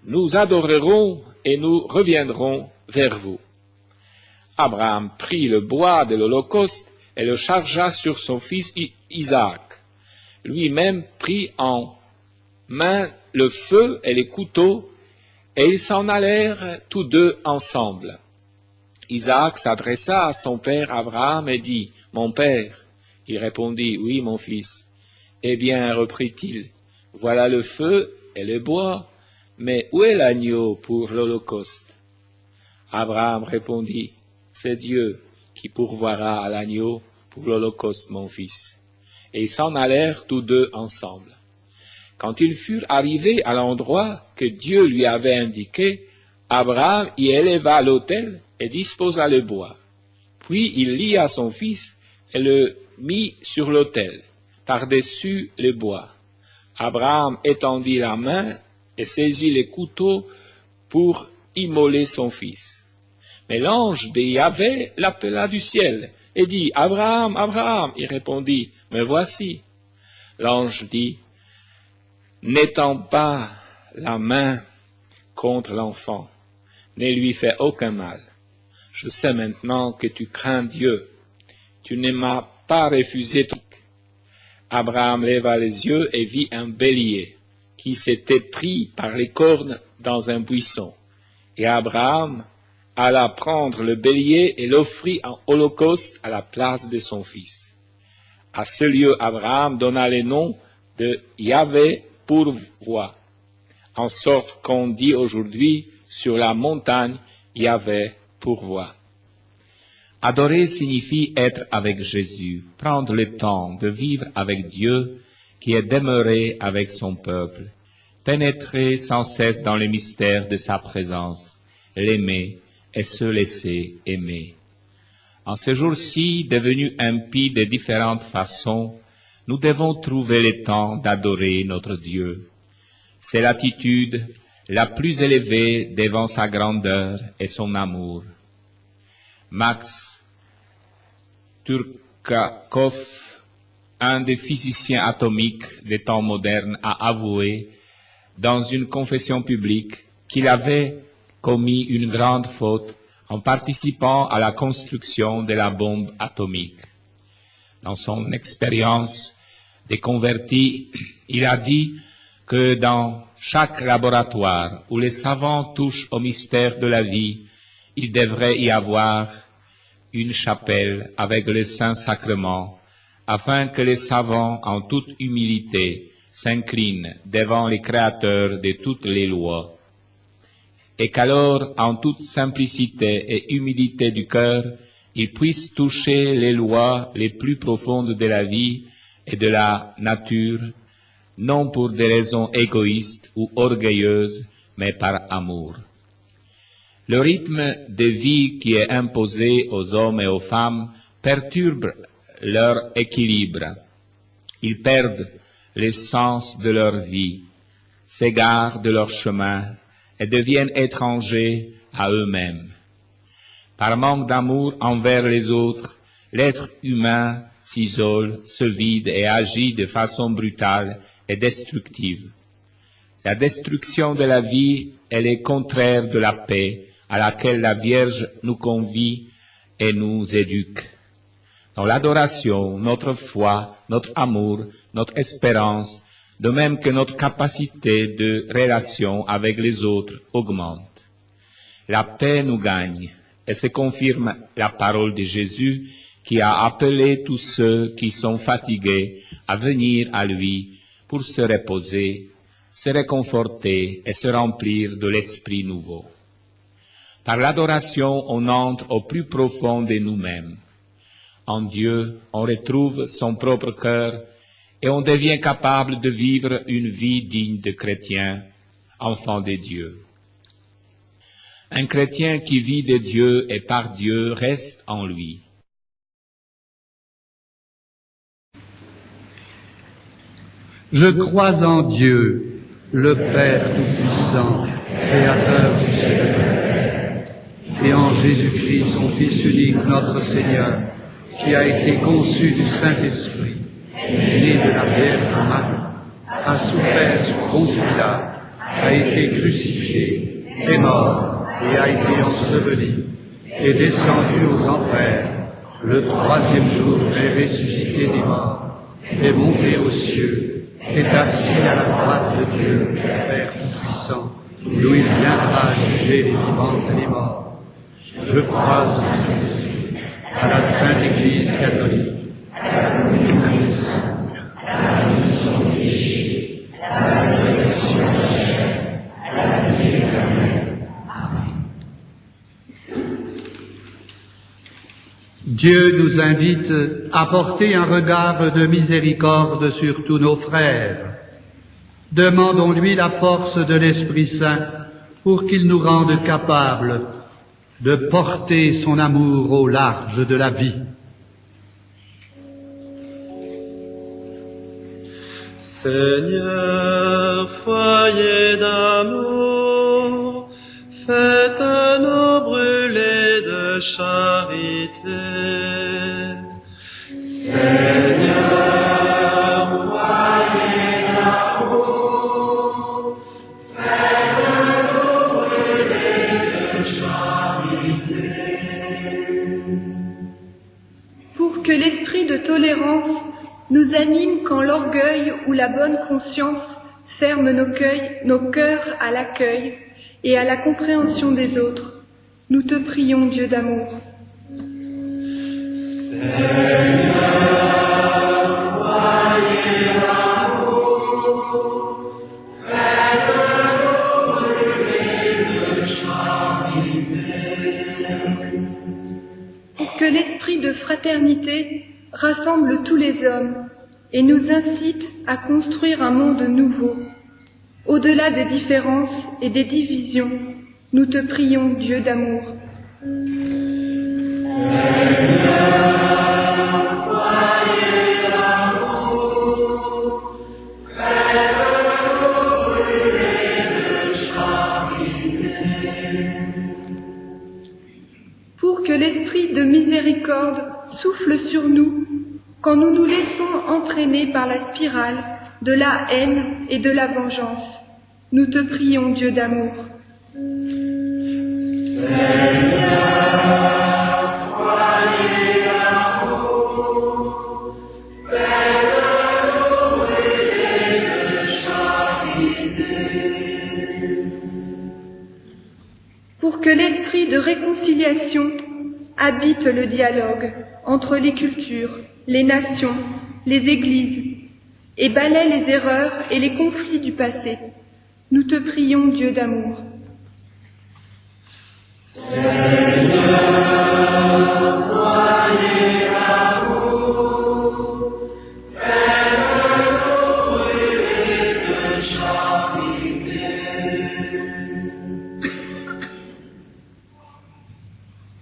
S1: nous adorerons et nous reviendrons vers vous. » Abraham prit le bois de l'holocauste et le chargea sur son fils Isaac. Lui-même prit en main le feu et les couteaux, et ils s'en allèrent tous 2 ensemble. Isaac s'adressa à son père Abraham et dit, « Mon père ?» Il répondit, « Oui, mon fils. » « Eh bien, reprit-il, voilà le feu et le bois, mais où est l'agneau pour l'holocauste ?» Abraham répondit, « C'est Dieu qui pourvoira à l'agneau pour l'holocauste, mon fils. » Et ils s'en allèrent tous 2 ensemble. Quand ils furent arrivés à l'endroit que Dieu lui avait indiqué, Abraham y éleva l'autel et disposa le bois. Puis il lia son fils et le mit sur l'autel, par-dessus le bois. Abraham étendit la main et saisit les couteaux pour immoler son fils. Mais l'ange de Yahvé l'appela du ciel et dit, « Abraham, Abraham !» Il répondit, « Me voici. » L'ange dit, « N'étends pas la main contre l'enfant, ne lui fais aucun mal. Je sais maintenant que tu crains Dieu. Tu ne m'as pas refusé. » Abraham leva les yeux et vit un bélier qui s'était pris par les cornes dans un buisson. Et Abraham alla prendre le bélier et l'offrit en holocauste à la place de son fils. À ce lieu, Abraham donna le nom de Yahvé pourvoit, en sorte qu'on dit aujourd'hui sur la montagne Yahvé pourvoit.
S2: Adorer signifie être avec Jésus, prendre le temps de vivre avec Dieu qui est demeuré avec son peuple, pénétrer sans cesse dans les mystères de sa présence, l'aimer et se laisser aimer. En ces jours-ci, devenus impies de différentes façons, nous devons trouver le temps d'adorer notre Dieu. C'est l'attitude la plus élevée devant sa grandeur et son amour. Max Turkakov, un des physiciens atomiques des temps modernes, a avoué dans une confession publique qu'il avait commis une grande faute en participant à la construction de la bombe atomique. Dans son expérience de converti, il a dit que dans chaque laboratoire où les savants touchent au mystère de la vie, il devrait y avoir une chapelle avec le Saint-Sacrement, afin que les savants, en toute humilité, s'inclinent devant les créateurs de toutes les lois, et qu'alors, en toute simplicité et humilité du cœur, ils puissent toucher les lois les plus profondes de la vie et de la nature, non pour des raisons égoïstes ou orgueilleuses, mais par amour. Le rythme de vie qui est imposé aux hommes et aux femmes perturbe leur équilibre. Ils perdent le sens de leur vie, s'égarent de leur chemin et deviennent étrangers à eux-mêmes. Par manque d'amour envers les autres, l'être humain s'isole, se vide et agit de façon brutale et destructive. La destruction de la vie est le contraire de la paix à laquelle la Vierge nous convie et nous éduque. Dans l'adoration, notre foi, notre amour, notre espérance, de même que notre capacité de relation avec les autres augmente. La paix nous gagne et se confirme la parole de Jésus qui a appelé tous ceux qui sont fatigués à venir à lui pour se reposer, se réconforter et se remplir de l'Esprit nouveau. Par l'adoration, on entre au plus profond de nous-mêmes. En Dieu, on retrouve son propre cœur et on devient capable de vivre une vie digne de chrétien, enfant des dieux. Un chrétien qui vit de Dieu et par Dieu reste en lui.
S3: Je crois en Dieu, le Père Tout-Puissant, Créateur du ciel et de la terre, et en Jésus-Christ, son Fils unique, notre Seigneur, qui a été conçu du Saint-Esprit, né de la Vierge Marie, a souffert sous Ponce Pilate, a été crucifié, est mort et a été enseveli, est descendu aux enfers, le troisième jour est ressuscité des morts, est monté aux cieux, est assis à la droite de Dieu, le Père Tout-Puissant, d'où il viendra juger les vivants et les morts. Je crois en Jésus, à la Sainte Église catholique, à la communion des saints, à la rémission des péchés, à la résurrection de la chair, à la vie éternelle. Amen. Dieu nous invite à porter un regard de miséricorde sur tous nos frères. Demandons-lui la force de l'Esprit Saint pour qu'il nous rende capables de porter son amour au large de la vie.
S4: Seigneur, foyer d'amour, faites-nous brûler de charité. Seigneur, foyer d'amour, faites-nous brûler de charité.
S5: Pour que l'esprit de tolérance nous anime quand l'orgueil ou la bonne conscience ferment nos cœurs à l'accueil et à la compréhension des autres, nous te prions, Dieu d'amour. Pour que l'esprit de fraternité rassemble tous les hommes et nous incite à construire un monde nouveau. Au-delà des différences et des divisions, nous te prions, Dieu d'amour. Pour que l'esprit de miséricorde souffle sur nous quand nous nous laissons entraîner par la spirale de la haine et de la vengeance. Nous te prions, Dieu d'amour. Pour que l'esprit de réconciliation habite le dialogue entre les cultures, les nations, les églises, et balaie les erreurs et les conflits du passé. Nous te prions, Dieu d'amour.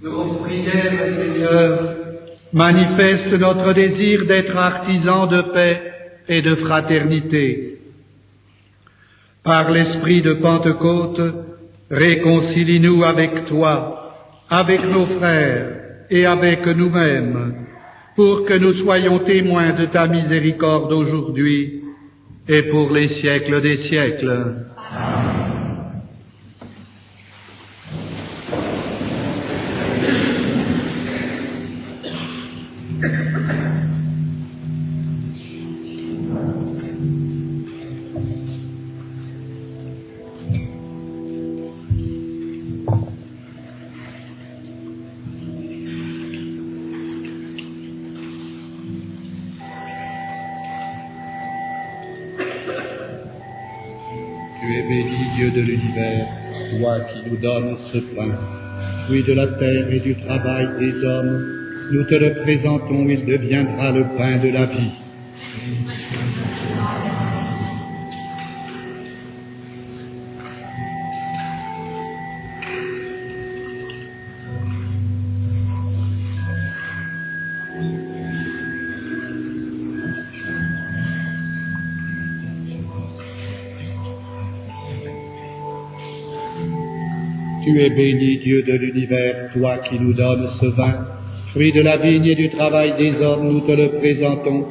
S3: Nos prières, Seigneur, manifestent notre désir d'être artisans de paix et de fraternité. Par l'esprit de Pentecôte, réconcilie-nous avec toi, avec nos frères et avec nous-mêmes, pour que nous soyons témoins de ta miséricorde aujourd'hui et pour les siècles des siècles. Amen.
S6: Tu es béni, Dieu de l'univers, toi qui nous donnes ce pain. Fruit de la terre et du travail des hommes, nous te le présentons, il deviendra le pain de la vie. Tu es béni, Dieu de l'univers, toi qui nous donnes ce vin, fruit de la vigne et du travail des hommes, nous te le présentons.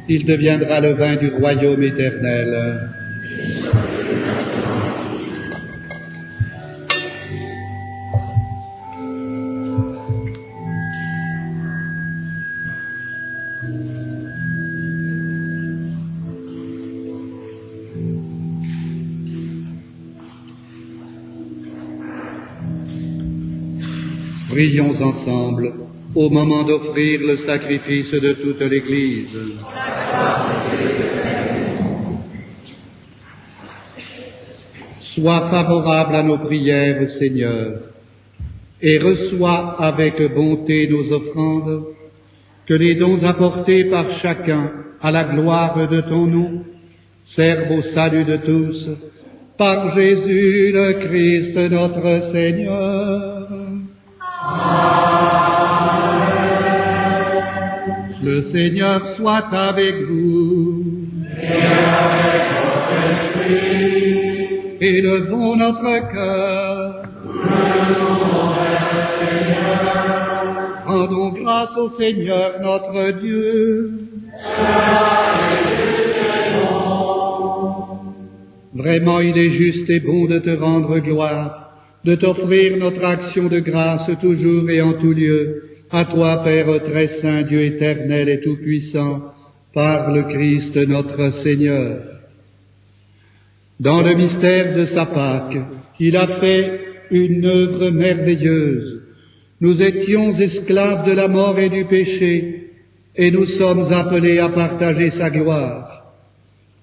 S6: Il deviendra le vin du royaume éternel. Prions ensemble au moment d'offrir le sacrifice de toute l'Église. Sois favorable à nos prières, Seigneur, et reçois avec bonté nos offrandes, que les dons apportés par chacun à la gloire de ton nom servent au salut de tous, par Jésus le Christ notre Seigneur. Le Seigneur soit avec vous. Et avec votre esprit. Élevons notre cœur. Rendons grâce au Seigneur notre Dieu. Vraiment, il est juste et bon de te rendre gloire, de t'offrir notre action de grâce toujours et en tout lieu. À toi, Père très saint, Dieu éternel et tout-puissant, par le Christ notre Seigneur. Dans le mystère de sa Pâque, il a fait une œuvre merveilleuse. Nous étions esclaves de la mort et du péché, et nous sommes appelés à partager sa gloire.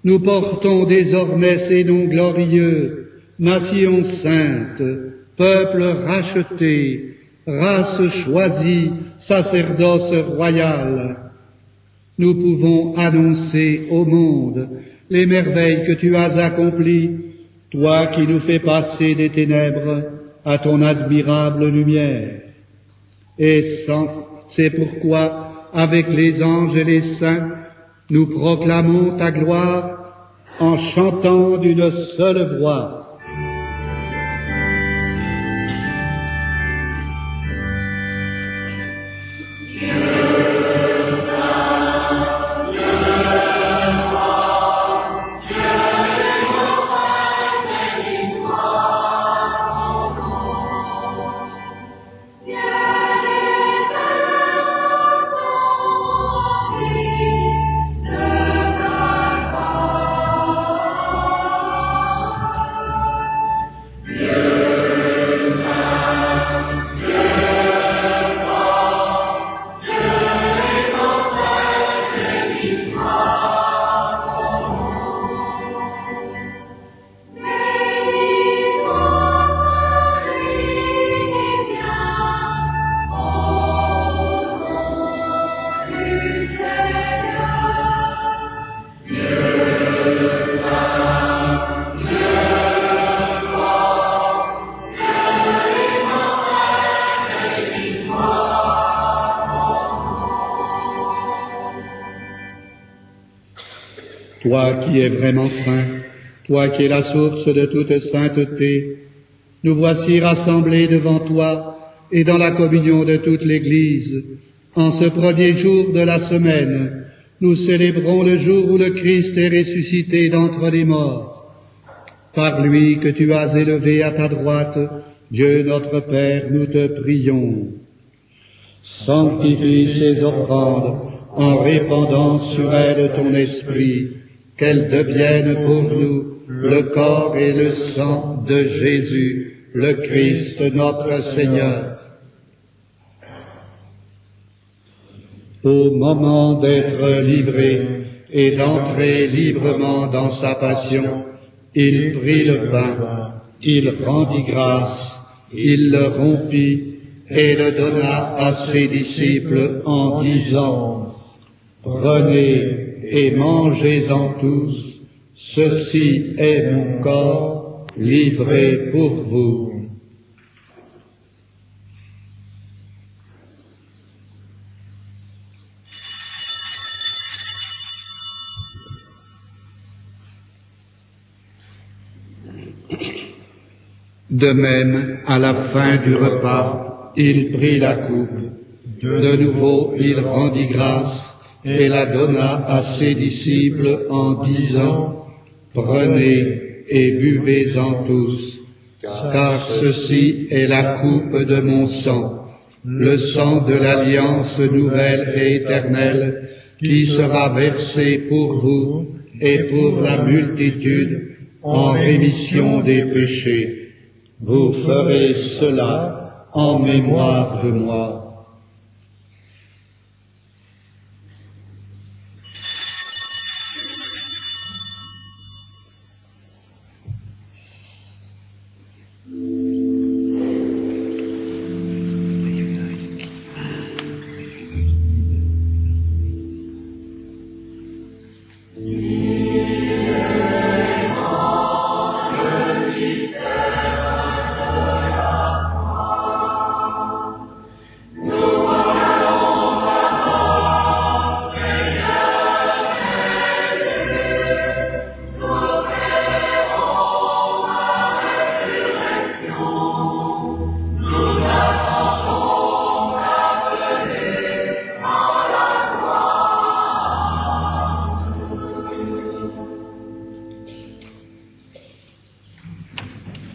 S6: Nous portons désormais ces noms glorieux, nation sainte, peuple racheté, race choisie, sacerdoce royal. Nous pouvons annoncer au monde les merveilles que tu as accomplies, toi qui nous fais passer des ténèbres à ton admirable lumière. Et c'est pourquoi, avec les anges et les saints, nous proclamons ta gloire en chantant d'une seule voix. Toi qui es vraiment saint, toi qui es la source de toute sainteté, nous voici rassemblés devant toi et dans la communion de toute l'Église. En ce premier jour de la semaine, nous célébrons le jour où le Christ est ressuscité d'entre les morts. Par lui que tu as élevé à ta droite, Dieu notre Père, nous te prions. Sanctifie ces offrandes en répandant sur elles ton esprit, qu'elles deviennent pour nous le corps et le sang de Jésus, le Christ notre Seigneur. Au moment d'être livré et d'entrer librement dans sa passion, il prit le pain, il rendit grâce, il le rompit et le donna à ses disciples en disant: « Prenez et mangez-en tous, ceci est mon corps livré pour vous. »
S3: De même, à la fin du repas, il prit la coupe. De nouveau, il rendit grâce et la donna à ses disciples en disant, « Prenez et buvez-en tous, car ceci est la coupe de mon sang, le sang de l'alliance nouvelle et éternelle, qui sera versé pour vous et pour la multitude en rémission des péchés. Vous ferez cela en mémoire de moi. »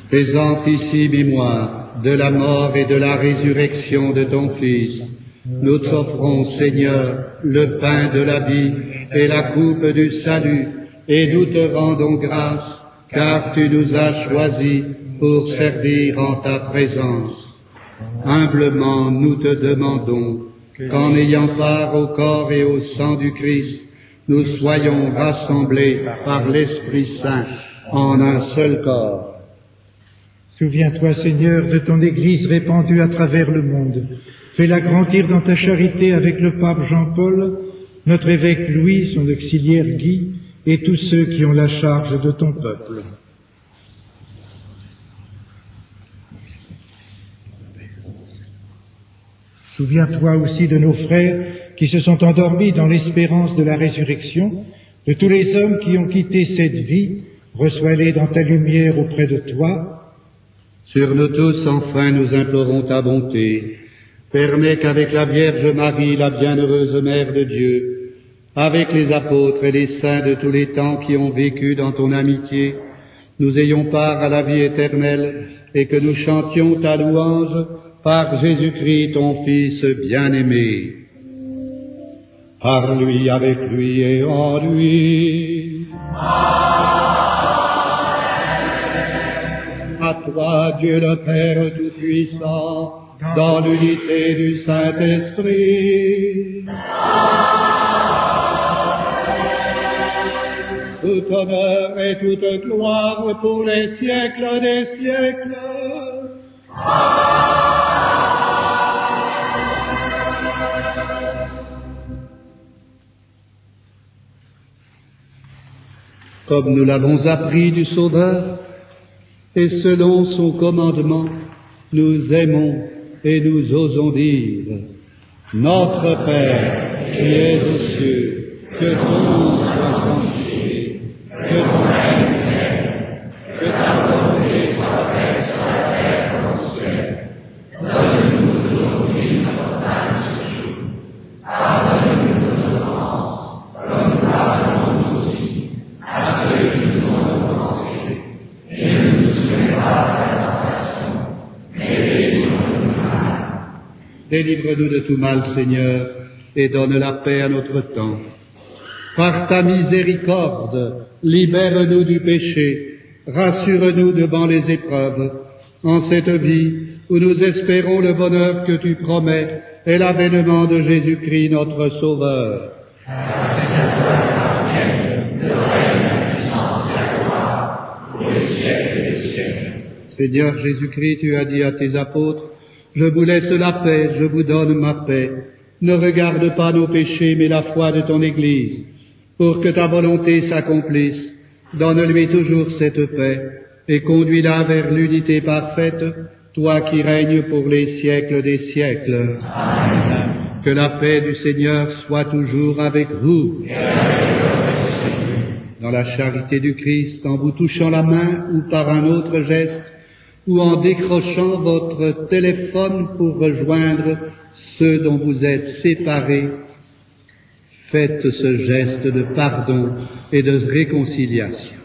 S3: Faisant ici mémoire de la mort et de la résurrection de ton Fils, nous t'offrons, Seigneur, le pain de la vie et la coupe du salut, et nous te rendons grâce, car tu nous as choisis pour servir en ta présence. Humblement, nous te demandons qu'en ayant part au corps et au sang du Christ, nous soyons rassemblés par l'Esprit Saint en un seul corps.
S7: Souviens-toi, Seigneur, de ton Église répandue à travers le monde. Fais-la grandir dans ta charité avec le pape Jean-Paul, notre évêque Louis, son auxiliaire Guy, et tous ceux qui ont la charge de ton peuple. Souviens-toi aussi de nos frères qui se sont endormis dans l'espérance de la résurrection, de tous les hommes qui ont quitté cette vie, reçois-les dans ta lumière auprès de toi.
S3: Sur nous tous, enfin, nous implorons ta bonté. Permets qu'avec la Vierge Marie, la bienheureuse Mère de Dieu, avec les apôtres et les saints de tous les temps qui ont vécu dans ton amitié, nous ayons part à la vie éternelle et que nous chantions ta louange par Jésus-Christ, ton Fils bien-aimé. Par lui, avec lui et en lui. À toi, Dieu le Père Tout-Puissant, dans l'unité du Saint-Esprit. Tout honneur et toute gloire pour les siècles des siècles. Comme nous l'avons appris du Sauveur, et selon son commandement, nous aimons et nous osons dire, Notre Père qui es aux cieux, que ton nom soit sanctifié, que ton règne vienne, que ta volonté soit faite sur la terre comme au ciel. Donne-nous aujourd'hui notre pain de ce jour. Pardonne-nous nos offenses, comme nous pardonnons nous aussi à ceux qui nous ont offensés. Et ne nous soumets pas à la tentation, mais délivre-nous du mal. Délivre-nous de tout mal, Seigneur, et donne la paix à notre temps. Par ta miséricorde, libère-nous du péché, rassure-nous devant les épreuves, en cette vie où nous espérons le bonheur que tu promets et l'avènement de Jésus-Christ notre Sauveur. Seigneur Jésus-Christ, tu as dit à tes apôtres, je vous laisse la paix, je vous donne ma paix. Ne regarde pas nos péchés, mais la foi de ton Église. Pour que ta volonté s'accomplisse, donne-lui toujours cette paix et conduis-la vers l'unité parfaite, toi qui règnes pour les siècles des siècles. Amen. Que la paix du Seigneur soit toujours avec vous. Et avec votre esprit. Dans la charité du Christ, en vous touchant la main ou par un autre geste,
S6: ou en décrochant votre téléphone pour rejoindre ceux dont vous êtes séparés, faites ce geste de pardon et de réconciliation.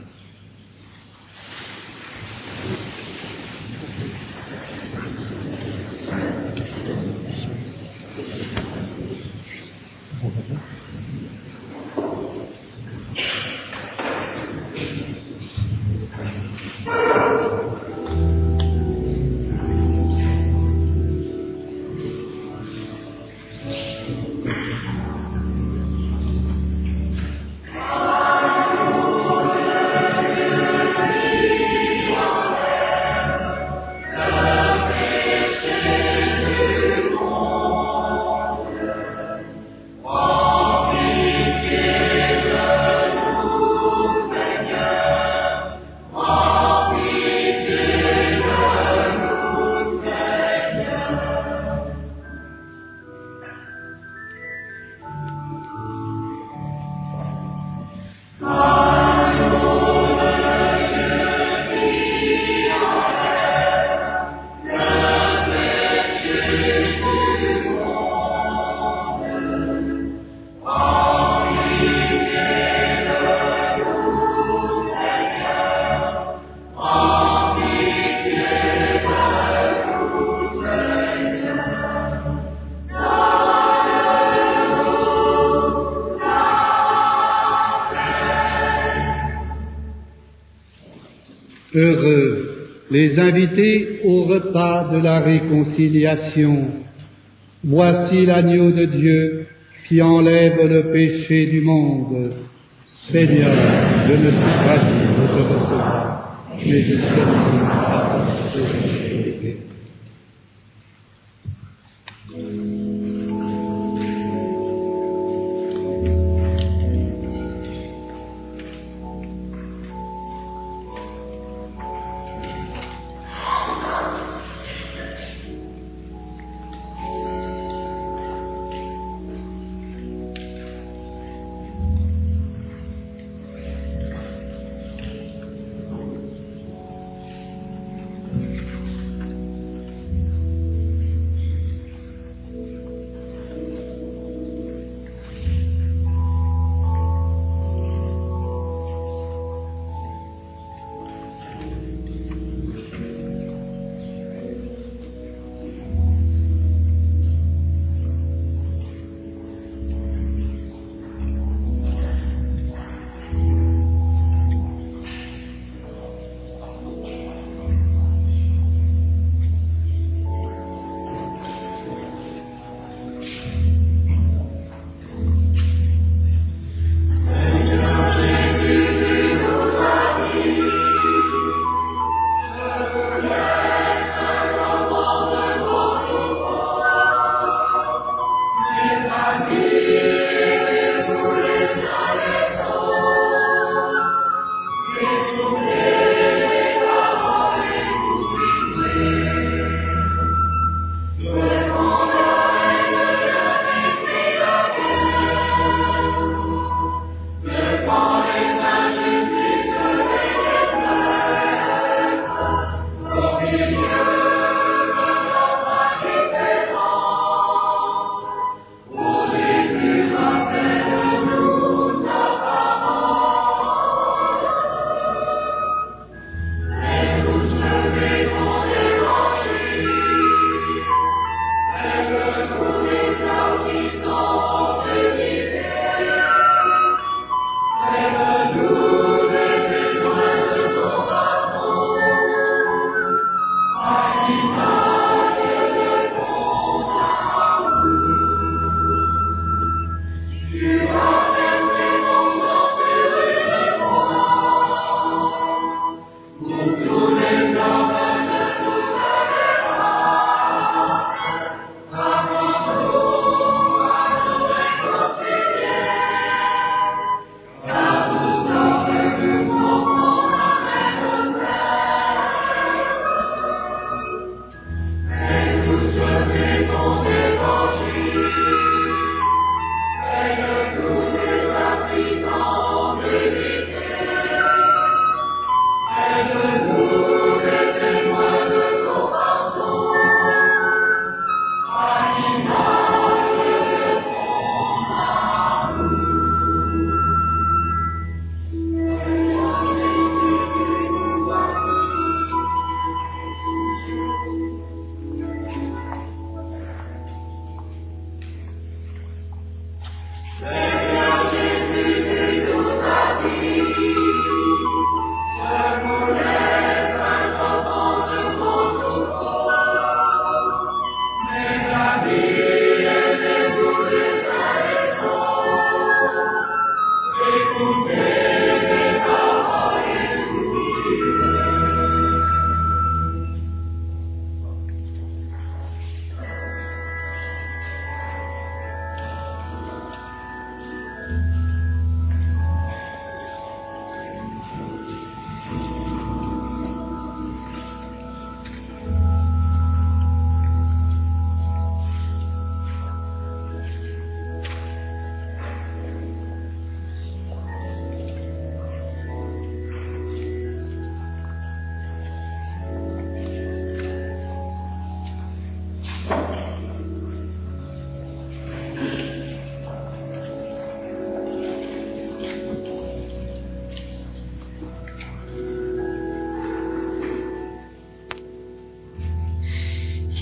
S6: Heureux les invités au repas de la réconciliation. Voici l'agneau de Dieu qui enlève le péché du monde. Seigneur, je ne suis pas digne de te recevoir, mais je sais à ta péché.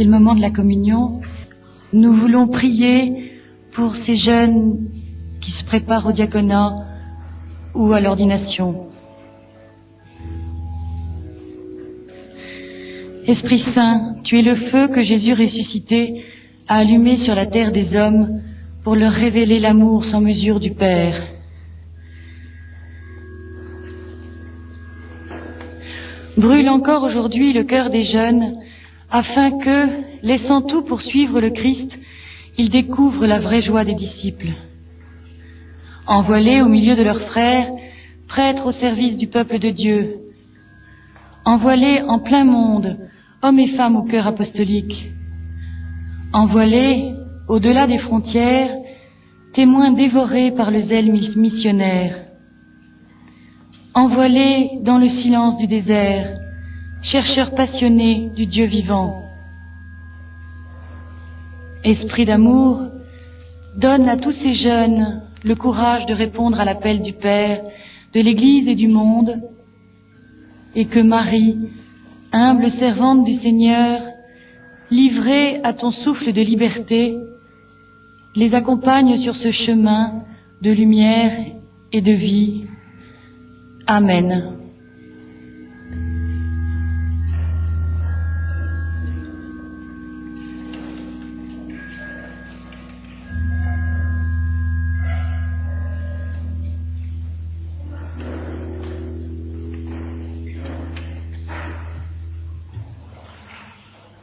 S8: c'est le moment de la communion. Nous voulons prier pour ces jeunes qui se préparent au diaconat ou à l'ordination. Esprit Saint, tu es le feu que Jésus ressuscité a allumé sur la terre des hommes pour leur révéler l'amour sans mesure du Père. Brûle encore aujourd'hui le cœur des jeunes, afin que, laissant tout pour suivre le Christ, ils découvrent la vraie joie des disciples. Envoie-les au milieu de leurs frères, prêtres au service du peuple de Dieu. Envoie-les en plein monde, hommes et femmes au cœur apostolique. Envoie-les, au-delà des frontières, témoins dévorés par le zèle missionnaire. Envoie-les dans le silence du désert, chercheurs passionnés du Dieu vivant. Esprit d'amour, donne à tous ces jeunes le courage de répondre à l'appel du Père, de l'Église et du monde, et que Marie, humble servante du Seigneur, livrée à ton souffle de liberté, les accompagne sur ce chemin de lumière et de vie. Amen.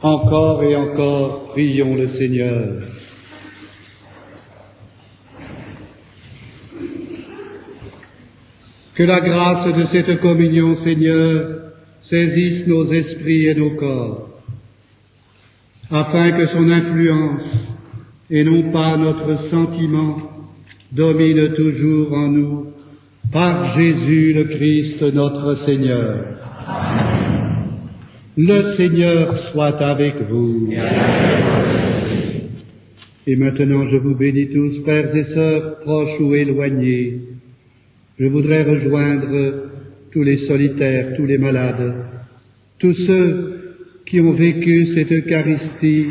S3: Encore et encore, prions le Seigneur. Que la grâce de cette communion, Seigneur, saisisse nos esprits et nos corps, afin que son influence, et non pas notre sentiment, domine toujours en nous, par Jésus le Christ notre Seigneur. Le Seigneur soit avec vous. Et maintenant, je vous bénis tous, frères et sœurs, proches ou éloignés. Je voudrais rejoindre tous les solitaires, tous les malades, tous ceux qui ont vécu cette Eucharistie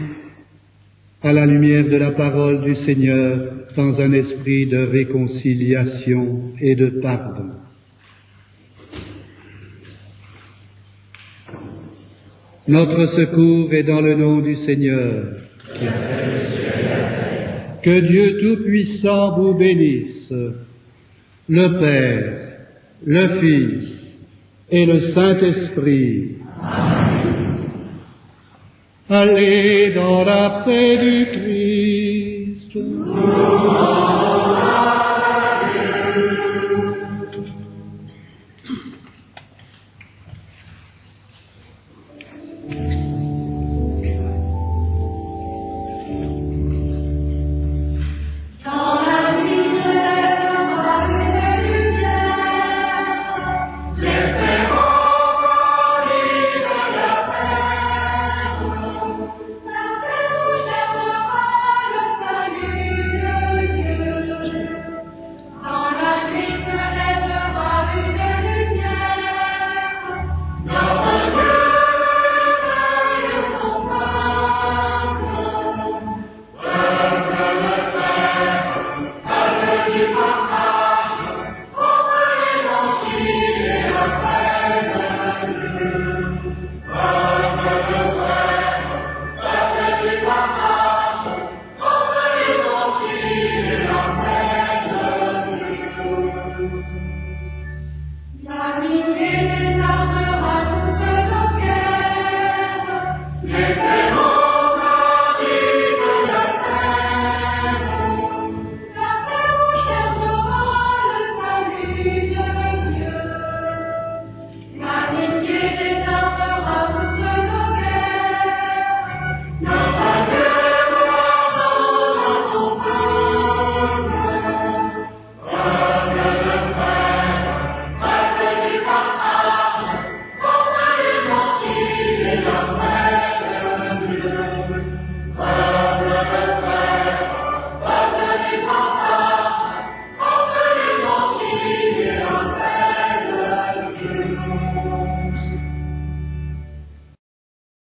S3: à la lumière de la parole du Seigneur dans un esprit de réconciliation et de pardon. Notre secours est dans le nom du Seigneur. Que Dieu Tout-Puissant vous bénisse, le Père, le Fils et le Saint-Esprit. Amen. Allez dans la paix du Christ.